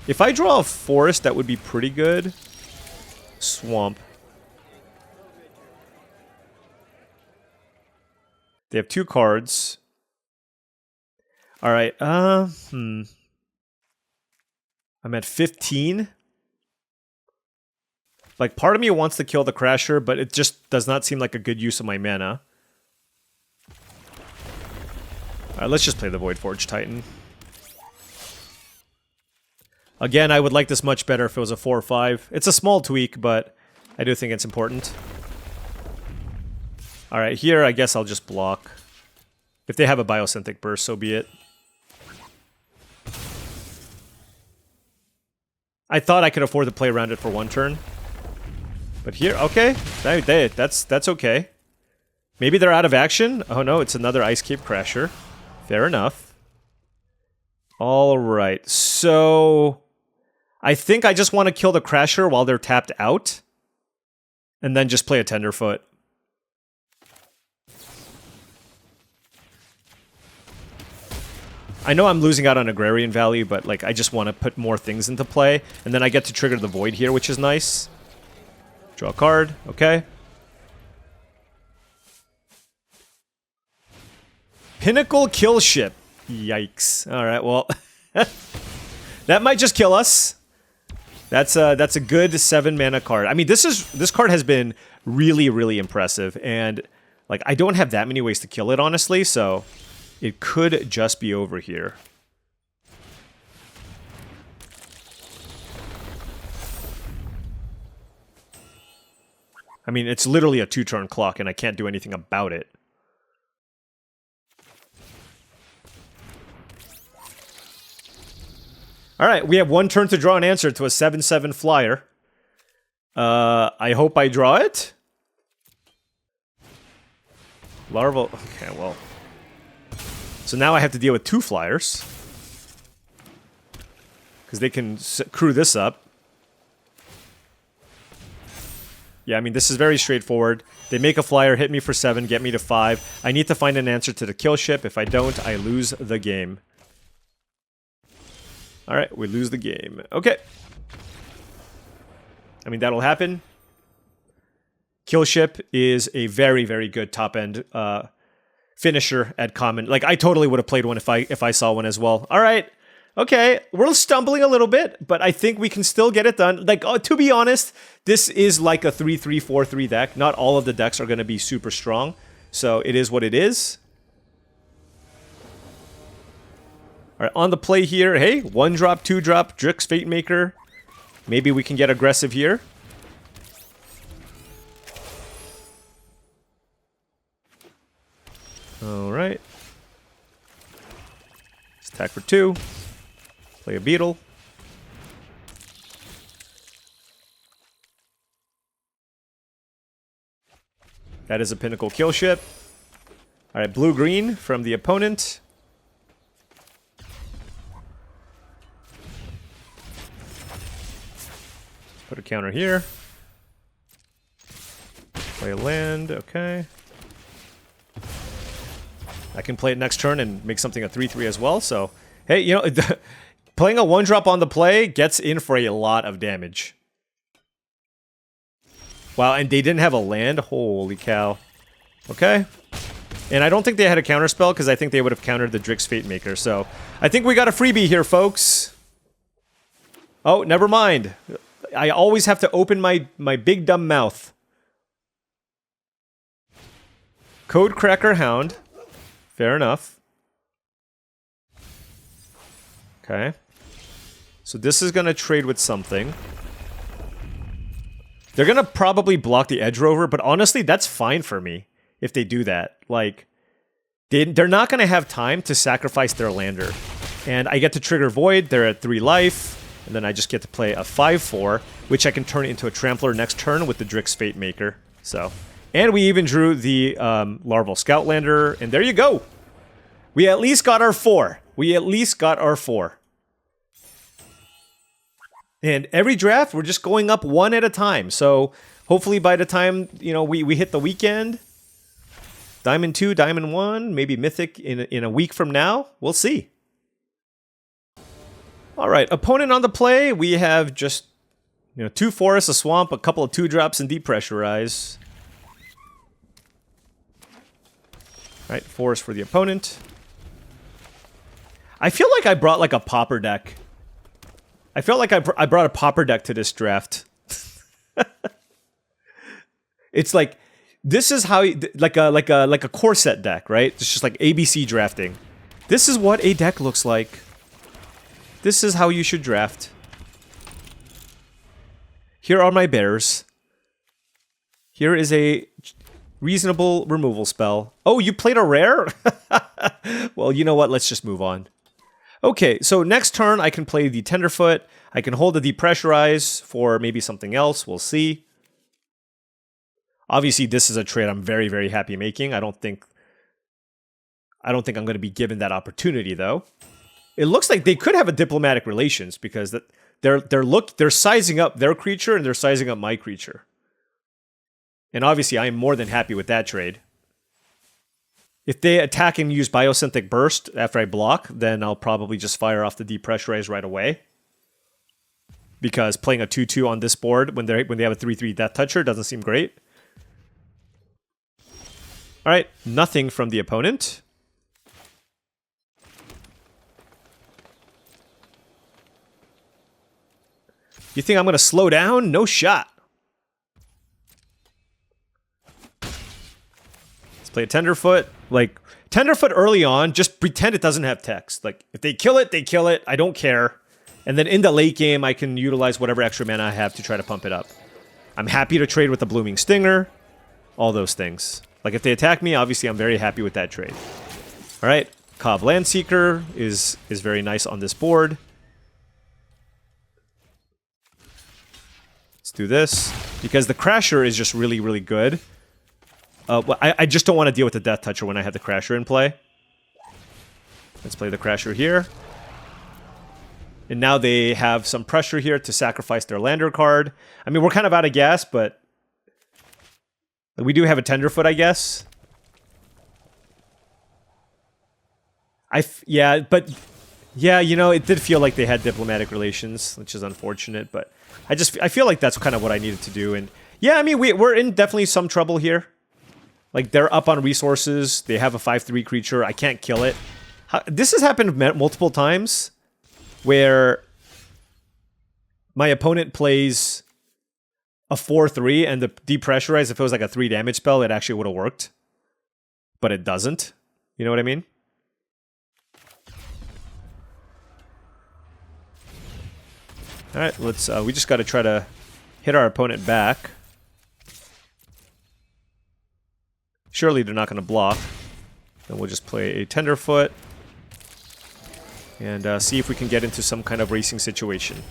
If I draw a forest, that would be pretty good. Swamp. They have 2 cards. Alright, I'm at 15. Like, part of me wants to kill the Crasher, but it just does not seem like a good use of my mana. Alright, let's just play the Voidforge Titan. Again, I would like this much better if it was a 4 or 5. It's a small tweak, but I do think it's important. Alright, here I guess I'll just block. If they have a Biosynthetic Burst, so be it. I thought I could afford to play around it for 1 turn. But here, okay. That's okay. Maybe they're out of action? Oh no, it's another Icecave Crasher. Fair enough. Alright, so... I think I just want to kill the Crasher while they're tapped out. And then just play a Tenderfoot. I know I'm losing out on Agrarian value, but like I just want to put more things into play. And then I get to trigger the Void here, which is nice. Draw a card, okay. Pinnacle Kill Ship. Yikes. Alright, well... that might just kill us. That's a good 7 mana card. I mean, this card has been really, really impressive, and like I don't have that many ways to kill it, honestly, so it could just be over here. I mean, it's literally a 2-turn clock, and I can't do anything about it. Alright, we have 1 turn to draw an answer to a 7/7 flyer. I hope I draw it. Larval... Okay, well... So now I have to deal with 2 flyers. Because they can crew this up. Yeah, I mean, this is very straightforward. They make a flyer, hit me for 7, get me to 5. I need to find an answer to the kill ship. If I don't, I lose the game. Alright, we lose the game. Okay. I mean, that'll happen. Kill ship is a very, very good top-end finisher at common. Like, I totally would have played one if I saw one as well. Alright. Okay, we're stumbling a little bit, but I think we can still get it done. Like, to be honest, this is like a 3-3, 4-3 deck. Not all of the decks are going to be super strong, so it is what it is. Alright, on the play here, hey, 1-drop, 2-drop, Drix Fatemaker. Maybe we can get aggressive here. Alright. Let's attack for 2. Play a Beetle. That is a Pinnacle Kill Ship. Alright, blue-green from the opponent. Put a counter here. Play a land, okay. I can play it next turn and make something a 3/3 as well, so... Hey, you know, playing a 1-drop on the play gets in for a lot of damage. Wow, and they didn't have a land? Holy cow. Okay. And I don't think they had a counterspell, because I think they would have countered the Drix Fatemaker, so... I think we got a freebie here, folks. Oh, never mind. I always have to open my big dumb mouth. Code Cracker Hound. Fair enough. Okay. So this is going to trade with something. They're going to probably block the Edge Rover, but honestly, that's fine for me if they do that. Like, they're not going to have time to sacrifice their lander. And I get to trigger Void, they're at 3 life, and then I just get to play a 5/4, which I can turn into a Trampler next turn with the Drix Fatemaker. So, and we even drew the Larval Scoutlander, and there you go! We at least got our 4. We at least got our 4. And every draft, we're just going up 1 at a time. So hopefully by the time, you know, we hit the weekend, Diamond 2, Diamond 1, maybe Mythic in a week from now, we'll see. All right, opponent on the play, we have just, you know, 2 forests, a swamp, a couple of 2-drops, and depressurize. All right, forest for the opponent. I feel like I brought like a pauper deck. I felt like I brought a pauper deck to this draft. It's like, this is how, like a core set deck, right? It's just like ABC drafting. This is what a deck looks like. This is how you should draft. Here are my bears. Here is a reasonable removal spell. Oh, you played a rare? Well, you know what? Let's just move on. Okay, so next turn I can play the Tenderfoot. I can hold the Depressurize for maybe something else. We'll see. Obviously, this is a trade I'm very, very happy making. I don't think I'm going to be given that opportunity, though. It looks like they could have a diplomatic relations because they're sizing up their creature and they're sizing up my creature. And obviously, I am more than happy with that trade. If they attack and use Biosynthetic Burst after I block, then I'll probably just fire off the Depressurize right away. Because playing a 2/2 on this board when they have a 3/3 Death Toucher doesn't seem great. Alright, nothing from the opponent. You think I'm going to slow down? No shot. Let's play a Tenderfoot. Like, Tenderfoot early on, just pretend it doesn't have text. Like, if they kill it, they kill it. I don't care. And then in the late game, I can utilize whatever extra mana I have to try to pump it up. I'm happy to trade with the Blooming Stinger. All those things. Like, if they attack me, obviously I'm very happy with that trade. Alright, Kov Landseeker is very nice on this board. Let's do this. Because the Crasher is just really, really good. I just don't want to deal with the Death Toucher when I have the Crasher in play. Let's play the Crasher here. And now they have some pressure here to sacrifice their Lander card. I mean, we're kind of out of gas, but... we do have a Tenderfoot, I guess. Yeah, you know, it did feel like they had diplomatic relations, which is unfortunate, but I feel like that's kind of what I needed to do. And yeah, I mean, we're in definitely some trouble here. Like, they're up on resources. They have a 5/3 creature. I can't kill it. This has happened multiple times where my opponent plays a 4/3 and the Depressurize, if it was like a 3 damage spell, it actually would have worked. But it doesn't. You know what I mean? Alright, let's, we just gotta try to hit our opponent back. Surely they're not gonna block. Then we'll just play a Tenderfoot. And see if we can get into some kind of racing situation.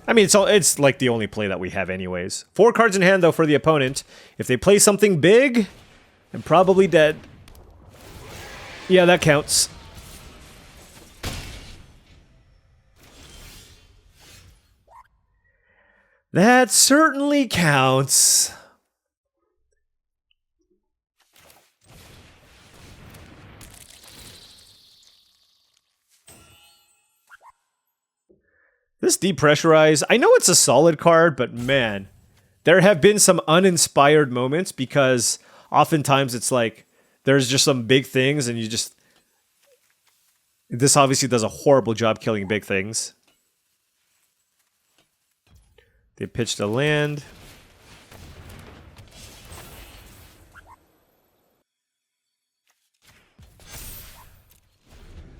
I mean, it's like the only play that we have anyways. 4 cards in hand, though, for the opponent. If they play something big, I'm probably dead. Yeah, that counts. That certainly counts. This Depressurize, I know it's a solid card, but man, there have been some uninspired moments because oftentimes it's like there's just some big things and you just... This obviously does a horrible job killing big things. They pitched a land.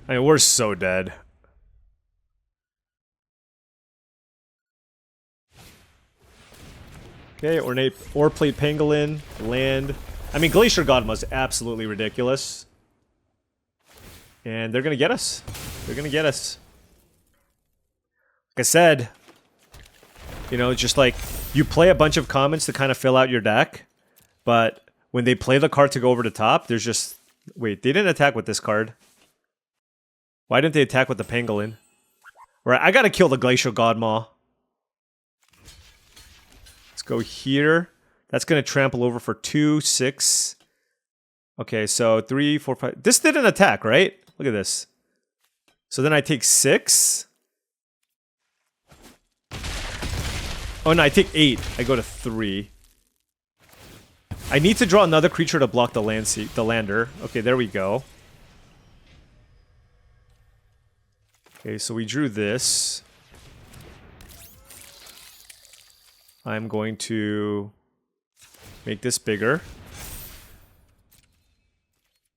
I mean, we're so dead. Okay, Ornate Plate Pangolin, land. I mean, Glacier Godma is absolutely ridiculous. And they're gonna get us. They're gonna get us. Like I said, you know, just like, you play a bunch of commons to kind of fill out your deck, but when they play the card to go over the top, there's just... Wait, they didn't attack with this card. Why didn't they attack with the Pangolin? Right, I gotta kill the Glacial Godmaw. Let's go here. That's gonna trample over for 2, 6. Okay, so 3, 4, 5. This didn't attack, right? Look at this. So then I take 6. Oh no, I take 8. I go to 3. I need to draw another creature to block the lander. Okay, there we go. Okay, so we drew this. I'm going to make this bigger.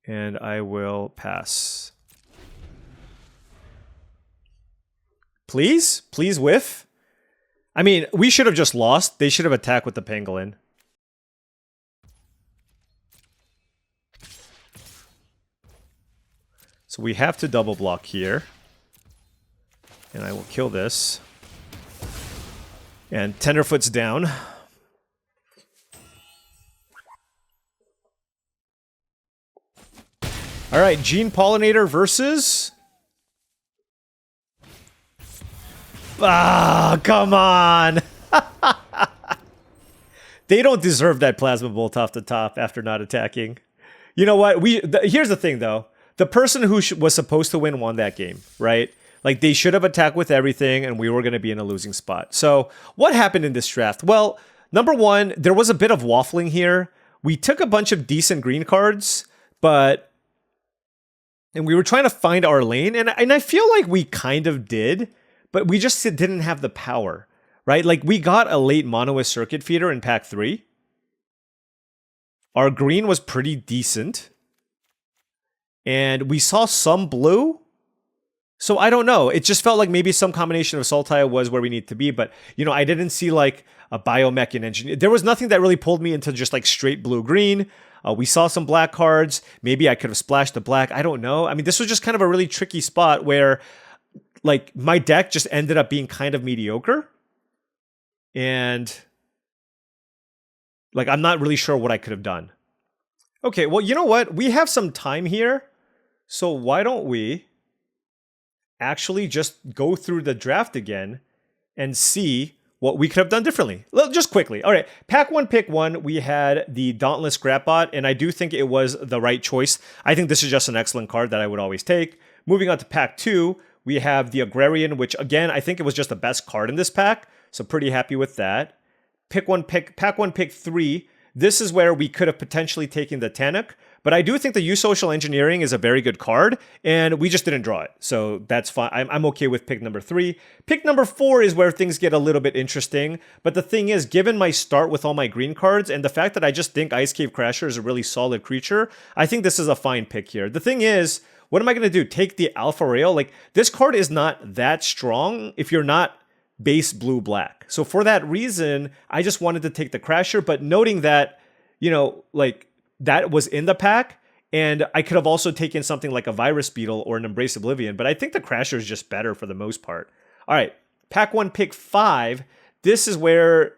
And I will pass. Please? Please whiff? I mean, we should have just lost. They should have attacked with the Pangolin. So we have to double block here. And I will kill this. And Tenderfoot's down. Alright, Gene Pollinator versus... Ah, come on! They don't deserve that Plasma Bolt off the top after not attacking. You know what? Here's the thing, though. The person who was supposed to win won that game, right? Like, they should have attacked with everything, and we were going to be in a losing spot. So, what happened in this draft? Well, number one, there was a bit of waffling here. We took a bunch of decent green cards, but... And we were trying to find our lane, and I feel like we kind of did, but we just didn't have the power, right? Like, we got a late Monoist Circuit Feeder in pack 3. Our green was pretty decent. And we saw some blue. So I don't know. It just felt like maybe some combination of Sultai was where we need to be. But, you know, I didn't see like a Biomech and Engineer. There was nothing that really pulled me into just like straight blue-green. We saw some black cards. Maybe I could have splashed the black. I don't know. I mean, this was just kind of a really tricky spot where like my deck just ended up being kind of mediocre. And like, I'm not really sure what I could have done. Okay, well, you know what? We have some time here. So why don't we actually just go through the draft again and see what we could have done differently. Just quickly. All right, pack 1, pick 1, we had the Dauntless Scrapbot, and I do think it was the right choice. I think this is just an excellent card that I would always take. Moving on to pack 2, we have the Agrarian, which again, I think it was just the best card in this pack, so pretty happy with that. Pack 1, pick 3, this is where we could have potentially taken the Tannock, but I do think the Use Social Engineering is a very good card, and we just didn't draw it. So that's fine. I'm okay with pick number 3. Pick number 4 is where things get a little bit interesting. But the thing is, given my start with all my green cards, and the fact that I just think Icecave Crasher is a really solid creature, I think this is a fine pick here. The thing is, what am I going to do? Take the Alpha Rail? Like, this card is not that strong if you're not base blue-black. So for that reason, I just wanted to take the Crasher, but noting that, you know, like, that was in the pack, and I could have also taken something like a Virus Beetle or an Embrace Oblivion, but I think the Crasher is just better for the most part. All right, pack 1, pick 5. This is where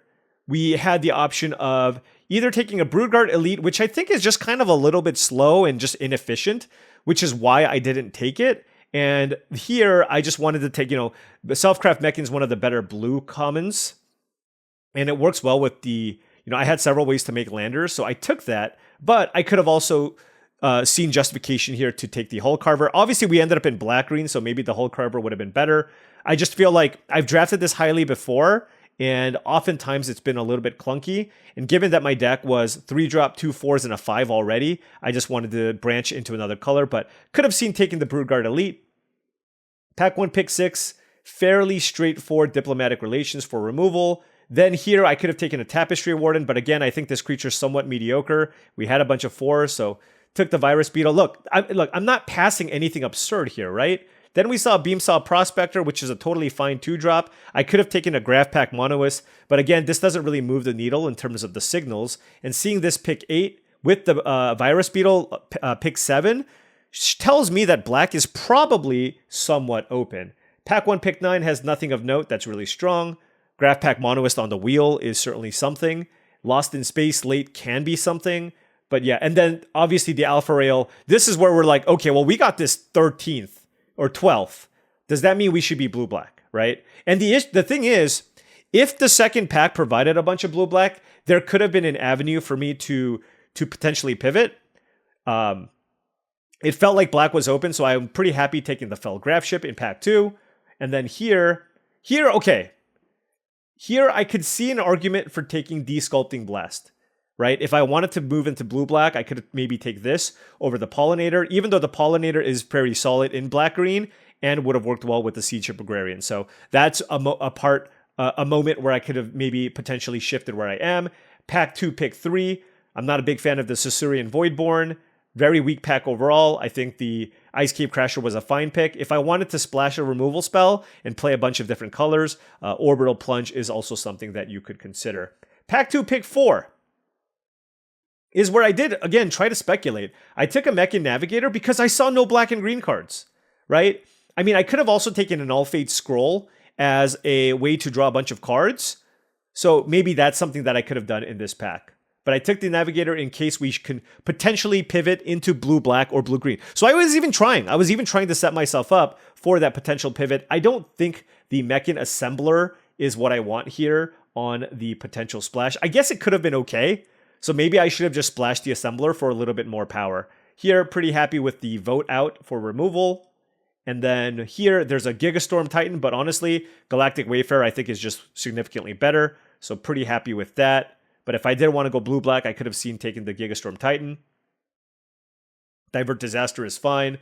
we had the option of either taking a Broodguard Elite, which I think is just kind of a little bit slow and just inefficient, which is why I didn't take it. And here, I just wanted to take, you know, the Selfcraft Mechan's one of the better blue commons. And it works well with the, I had several ways to make landers, so I took that, but I could have also seen justification here to take the Hull Carver. Obviously, we ended up in black-green, so maybe the Hull Carver would have been better. I just feel like I've drafted this highly before, and oftentimes it's been a little bit clunky. And given that my deck was 3-drop, 2 4s, and a 5 already, I just wanted to branch into another color, but could have seen taking the Broodguard Elite. Pack 1, pick 6, fairly straightforward diplomatic relations for removal. Then here I could have taken a Tapestry Warden, but again, I think this creature's somewhat mediocre. We had a bunch of 4s, so took the Virus Beetle. Look, I'm not passing anything absurd here, right? Then we saw Beamsaw Prospector, which is a totally fine 2-drop. I could have taken a Graph Pack Monoist, but again, this doesn't really move the needle in terms of the signals. And seeing this pick 8 with the Virus Beetle pick 7 tells me that black is probably somewhat open. Pack 1, pick 9 has nothing of note that's really strong. Graph Pack Monoist on the wheel is certainly something. Lost in Space late can be something. But yeah, and then obviously the Alpha Rail. This is where we're like, okay, well, we got this 13th or 12th. Does that mean we should be blue-black, right? And the thing is, if the second pack provided a bunch of blue-black, there could have been an avenue for me to potentially pivot. It felt like black was open, so I'm pretty happy taking the Fell Graph Ship in pack 2. And then here, okay. Here I could see an argument for taking Desculpting Blast, right? If I wanted to move into blue-black, I could maybe take this over the Pollinator, even though the Pollinator is very solid in black-green and would have worked well with the Seed Ship Agrarian. So that's a moment where I could have maybe potentially shifted where I am. Pack 2, pick 3. I'm not a big fan of the Sassurian Voidborn. Very weak pack overall. I think the Icecave Crasher was a fine pick. If I wanted to splash a removal spell and play a bunch of different colors, Orbital Plunge is also something that you could consider. Pack 2, pick 4 is where I did, again, try to speculate. I took a Mechan Navigator because I saw no black and green cards, right? I mean, I could have also taken an All Fate Scroll as a way to draw a bunch of cards. So maybe that's something that I could have done in this pack. But I took the Navigator in case we can potentially pivot into blue-black or blue-green. So I was even trying. I was even trying to set myself up for that potential pivot. I don't think the Mechan Assembler is what I want here on the potential splash. I guess it could have been okay. So maybe I should have just splashed the Assembler for a little bit more power. Here, pretty happy with the vote out for removal. And then here, there's a Gigastorm Titan. But honestly, Galactic Wayfarer I think is just significantly better. So pretty happy with that. But if I did want to go blue-black, I could have seen taking the Gigastorm Titan. Divert Disaster is fine.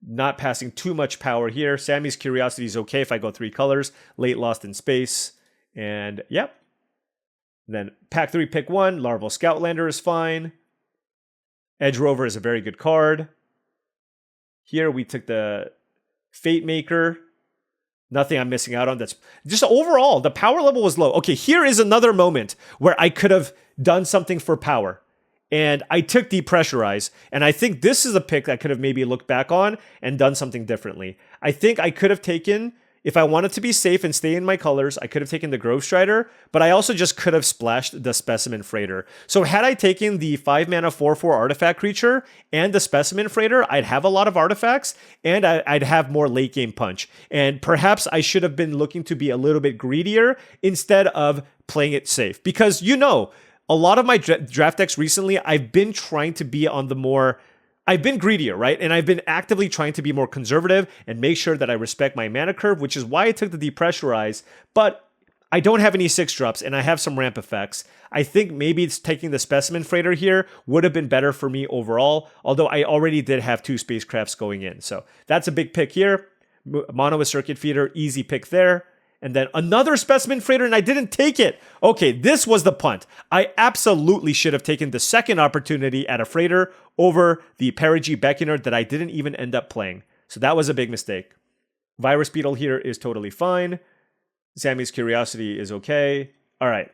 Not passing too much power here. Sammy's Curiosity is okay if I go 3 colors. Late Lost in Space. And yep. Then pack 3, pick 1. Larval Scoutlander is fine. Edge Rover is a very good card. Here we took the Fate Maker. Nothing I'm missing out on. That's just overall, the power level was low. Okay, here is another moment where I could have done something for power. And I took Depressurize. And I think this is a pick I could have maybe looked back on and done something differently. I think I could have taken, if I wanted to be safe and stay in my colors, I could have taken the Grove Strider, but I also just could have splashed the Specimen Freighter. So had I taken the 5-mana 4/4 artifact creature and the Specimen Freighter, I'd have a lot of artifacts and I'd have more late game punch. And perhaps I should have been looking to be a little bit greedier instead of playing it safe. Because a lot of my draft decks recently, I've been trying to be on the more... I've been greedier, right? And I've been actively trying to be more conservative and make sure that I respect my mana curve, which is why I took the Depressurize. But I don't have any 6-drops and I have some ramp effects. I think maybe it's taking the Specimen Freighter here would have been better for me overall, although I already did have 2 spacecrafts going in. So that's a big pick here. Mono Circuit Feeder, easy pick there. And then another Specimen Freighter, and I didn't take it. Okay, this was the punt. I absolutely should have taken the second opportunity at a Freighter over the Perigee Beckoner that I didn't even end up playing. So that was a big mistake. Virus Beetle here is totally fine. Sammy's Curiosity is okay. All right.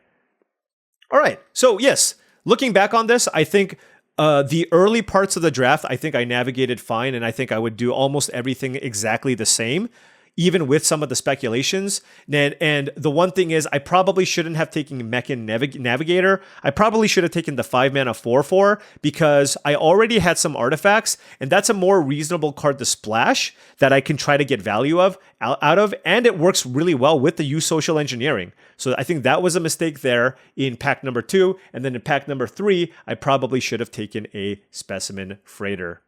So yes, looking back on this, I think the early parts of the draft, I think I navigated fine, and I think I would do almost everything exactly the same. even with some of the speculations. And the one thing is, I probably shouldn't have taken Mechan Navigator. I probably should have taken the 5-mana 4/4 because I already had some artifacts, and that's a more reasonable card to splash that I can try to get value out of, and it works really well with the Use Social Engineering. So I think that was a mistake there in pack number 2, and then in pack number 3, I probably should have taken a Specimen Freighter.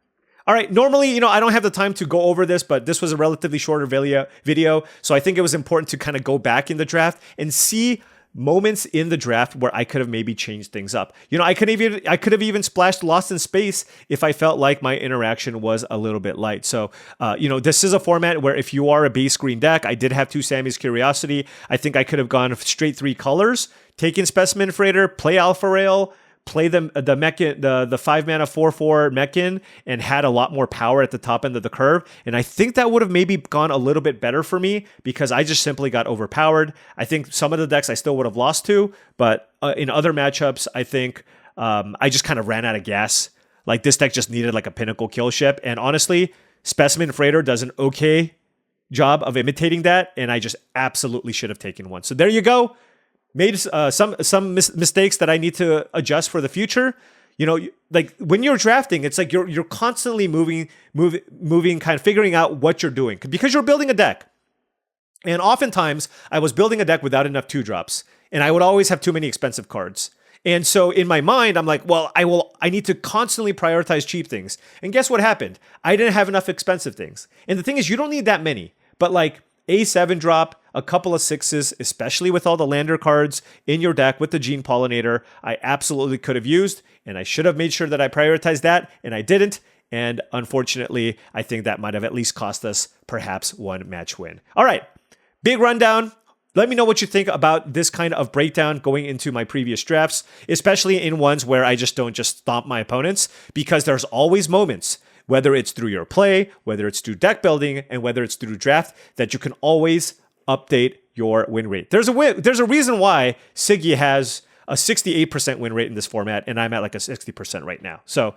All right, normally, I don't have the time to go over this, but this was a relatively shorter video, so I think it was important to kind of go back in the draft and see moments in the draft where I could have maybe changed things up. I could have even splashed Lost in Space if I felt like my interaction was a little bit light. So, this is a format where if you are a base green deck, I did have 2 Sammy's Curiosity. I think I could have gone straight 3 colors, taken Specimen Freighter, play Alpha Rail, play the 5-mana 4/4 Mechan, and had a lot more power at the top end of the curve. And I think that would have maybe gone a little bit better for me because I just simply got overpowered. I think some of the decks I still would have lost to, but in other matchups, I think I just kind of ran out of gas. Like, this deck just needed like a pinnacle kill ship. And honestly, Specimen Freighter does an okay job of imitating that, and I just absolutely should have taken one. So there you go. Made some mistakes that I need to adjust for the future. Like when you're drafting, it's like you're constantly moving, kind of figuring out what you're doing because you're building a deck. And oftentimes, I was building a deck without enough 2-drops, and I would always have too many expensive cards. And so in my mind, I'm like, well, I need to constantly prioritize cheap things. And guess what happened? I didn't have enough expensive things. And the thing is, you don't need that many, but like a 7-drop, a couple of 6s, especially with all the lander cards in your deck with the Gene Pollinator, I absolutely could have used, and I should have made sure that I prioritized that, and I didn't. And unfortunately, I think that might have at least cost us perhaps 1 match win. All right, big rundown. Let me know what you think about this kind of breakdown going into my previous drafts, especially in ones where I just don't just stomp my opponents, because there's always moments, whether it's through your play, whether it's through deck building, and whether it's through draft, that you can always update your win rate. There's a reason why Siggy has a 68% win rate in this format, and I'm at like a 60% right now. So,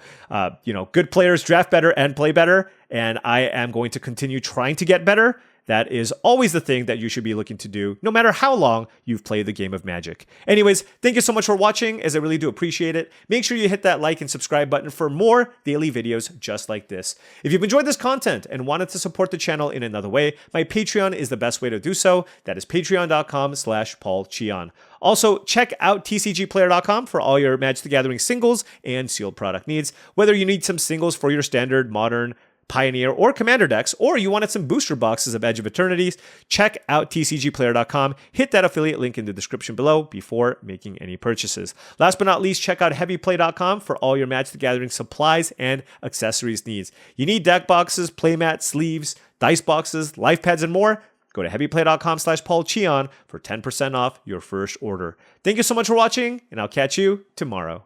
good players draft better and play better, and I am going to continue trying to get better. That is always the thing that you should be looking to do, no matter how long you've played the game of Magic. Anyways, thank you so much for watching, as I really do appreciate it. Make sure you hit that like and subscribe button for more daily videos just like this. If you've enjoyed this content and wanted to support the channel in another way, my Patreon is the best way to do so. That is patreon.com/paulcheon. Also, check out TCGplayer.com for all your Magic the Gathering singles and sealed product needs. Whether you need some singles for your standard, modern, Pioneer, or Commander decks, or you wanted some booster boxes of Edge of Eternities, check out TCGplayer.com. Hit that affiliate link in the description below before making any purchases. Last but not least, check out HeavyPlay.com for all your Magic the Gathering supplies and accessories needs. You need deck boxes, playmats, sleeves, dice boxes, life pads, and more? Go to HeavyPlay.com/paulcheon for 10% off your first order. Thank you so much for watching, and I'll catch you tomorrow.